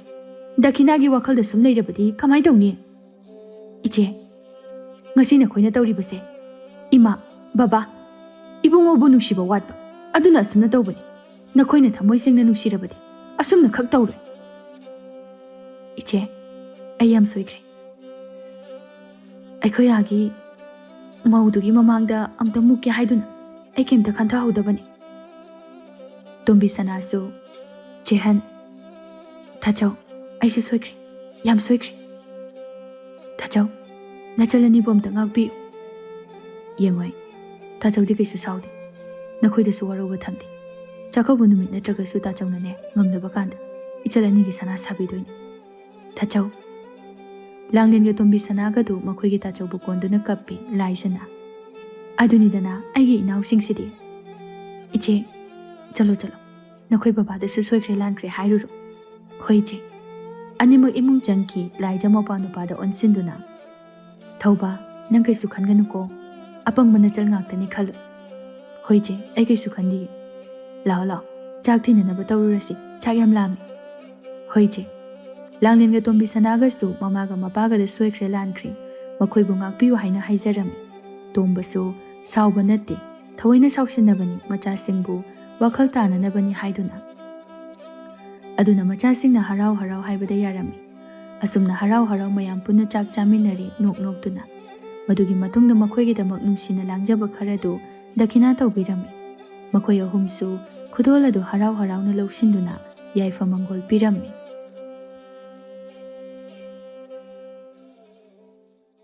dakinagi wakhalda sum leirabadi kamai tawni. Iche ngasi nakhoina tawribase ima baba ibungobu nushiba watba aduna asumna tawbani. Nakhoina thamoi sengna nushirabadi asumna khak tawroi. Iche ai yam soikre. Aikhoyagi maudugi mamangda amta mukya haiduna ai kemta khantha hodabani. Tombi sanasu jehan Tachau aisi soikre yam soikre. Tachau nachalani bomta ngakbi. Yengoi ꯇꯥꯆꯧꯗꯤ ꯀꯩꯁꯨ ꯁꯥꯎꯗꯦ ꯅꯈꯣꯏꯗꯁꯨ ꯋꯥꯔꯧꯕ ꯊꯝꯗꯦ ꯆꯥꯛꯀꯧꯕ ꯅꯨꯃꯤꯠ ꯅꯠꯇ꯭ꯔꯒꯁꯨ ꯇꯥꯆꯧꯅꯅꯦ ꯉꯝꯂꯕ ꯀꯥꯟꯗ ꯏꯆꯜ ꯑꯅꯤꯒꯤ ꯁꯅꯥ ꯁꯥꯕꯤꯗꯣꯏꯅꯤ ꯇꯥꯆꯧ ꯂꯥꯡꯂꯦꯟꯒ ꯇꯣꯝꯕꯤ ꯁꯅꯥꯒꯗꯨ ꯃꯈꯣꯏꯒꯤ ꯇꯥꯆꯧꯕꯨ ꯀꯣꯟꯗꯨꯅ ꯀꯞꯄꯤ ꯂꯥꯏꯖꯅ ꯑꯗꯨꯅꯤꯗꯅ ꯑꯩꯒꯤ ꯏꯅꯥꯎꯁꯤꯡꯁꯤꯗꯤ ꯏꯆꯦ ꯆꯠꯂꯣ ꯆꯠꯂꯣ ꯅꯈꯣꯏ ꯕꯕꯥꯗꯁꯨ ꯁꯣꯏꯈ꯭ꯔꯦ ꯂꯥꯟꯈ꯭ꯔꯦ ꯍꯥꯏꯔꯨꯔꯣ ꯍꯣꯏ ꯏꯆꯦ ꯑꯅꯤꯃꯛ ꯏꯃꯨꯡ ꯆꯪꯈꯤ ꯂꯥꯏꯖ ꯃꯧꯄꯥ ꯅꯨꯄꯥꯗ ꯑꯣꯟꯁꯤꯟꯗꯨꯅ ꯊꯧꯕ ꯅꯪ ꯀꯩꯁꯨ ꯈꯟꯒꯅꯨꯀꯣ ꯑꯄꯪꯕ ꯅꯆꯜ ꯉꯥꯛꯇꯅꯤ ꯈꯜꯂꯨ ꯍꯣꯏ ꯏꯆꯦ ꯑꯩ ꯀꯩꯁꯨ ꯈꯟꯗꯤꯌꯦ ꯂꯥꯛꯑꯣ ꯂꯥꯛꯑꯣ ꯆꯥꯛ ꯊꯤꯅꯅꯕ ꯇꯧꯔꯨꯔꯁꯤ ꯆꯥꯛ ꯌꯥꯝ ꯂꯥꯝꯃꯤ ꯍꯣꯏ ꯏꯆꯦ ꯂꯥꯡꯂꯦꯟꯒ ꯇꯣꯝꯕꯤ ꯁꯅꯥꯒꯁꯨ ꯃꯃꯥꯒ ꯃꯄꯥꯒꯗ ꯁꯣꯏꯈ꯭ꯔꯦ ꯂꯥꯟꯈ꯭ꯔꯦ ꯃꯈꯣꯏꯕꯨ ꯉꯥꯛꯄꯤꯌꯨ ꯍꯥꯏꯅ ꯍꯥꯏꯖꯔꯝꯃꯤ ꯇꯣꯝꯕꯁꯨ ꯁꯥꯎꯕ ꯅꯠꯇꯦ ꯊꯑꯣꯏꯅ ꯁꯥꯎꯁꯤꯟꯅꯕꯅꯤ ꯃꯆꯥꯁꯤꯡꯕꯨ ꯋꯥꯈꯜ ꯇꯥꯅꯅꯕꯅꯤ ꯍꯥꯏꯗꯨꯅ ꯑꯗꯨꯅ ꯃꯆꯥꯁꯤꯡꯅ ꯍꯔꯥꯎ ꯍꯔꯥꯎ ꯍꯥꯏꯕꯗ ꯌꯥꯔꯝꯃꯤ ꯑꯁꯨꯝꯅ ꯍꯔꯥꯎ ꯍꯔꯥꯎ ꯃꯌꯥꯝ ꯄꯨꯟꯅ ꯆꯥꯛ ꯆꯥꯃꯤꯟꯅꯔꯤ ꯅꯣꯛ ꯅꯣꯛꯇꯨꯅ ꯃꯗꯨꯒꯤ ꯃꯇꯨꯡꯗ ꯃꯈꯣꯏꯒꯤꯗꯃꯛ ꯅꯨꯡꯁꯤꯅ ꯂꯥꯡꯖꯕ ꯈꯔꯗꯨ ꯗꯈꯤꯅꯥ ꯇꯧꯕꯤꯔꯝꯃꯤ ꯃꯈꯣꯏ ꯑꯍꯨꯝꯁꯨ ꯈꯨꯗꯣꯜ ꯑꯗꯨ ꯍꯔꯥꯎ ꯍꯔꯥꯎꯅ ꯂꯧꯁꯤꯟꯗꯨꯅ ꯌꯥꯏꯐ ꯃꯪꯒꯣꯜ ꯄꯤꯔꯝꯃꯤ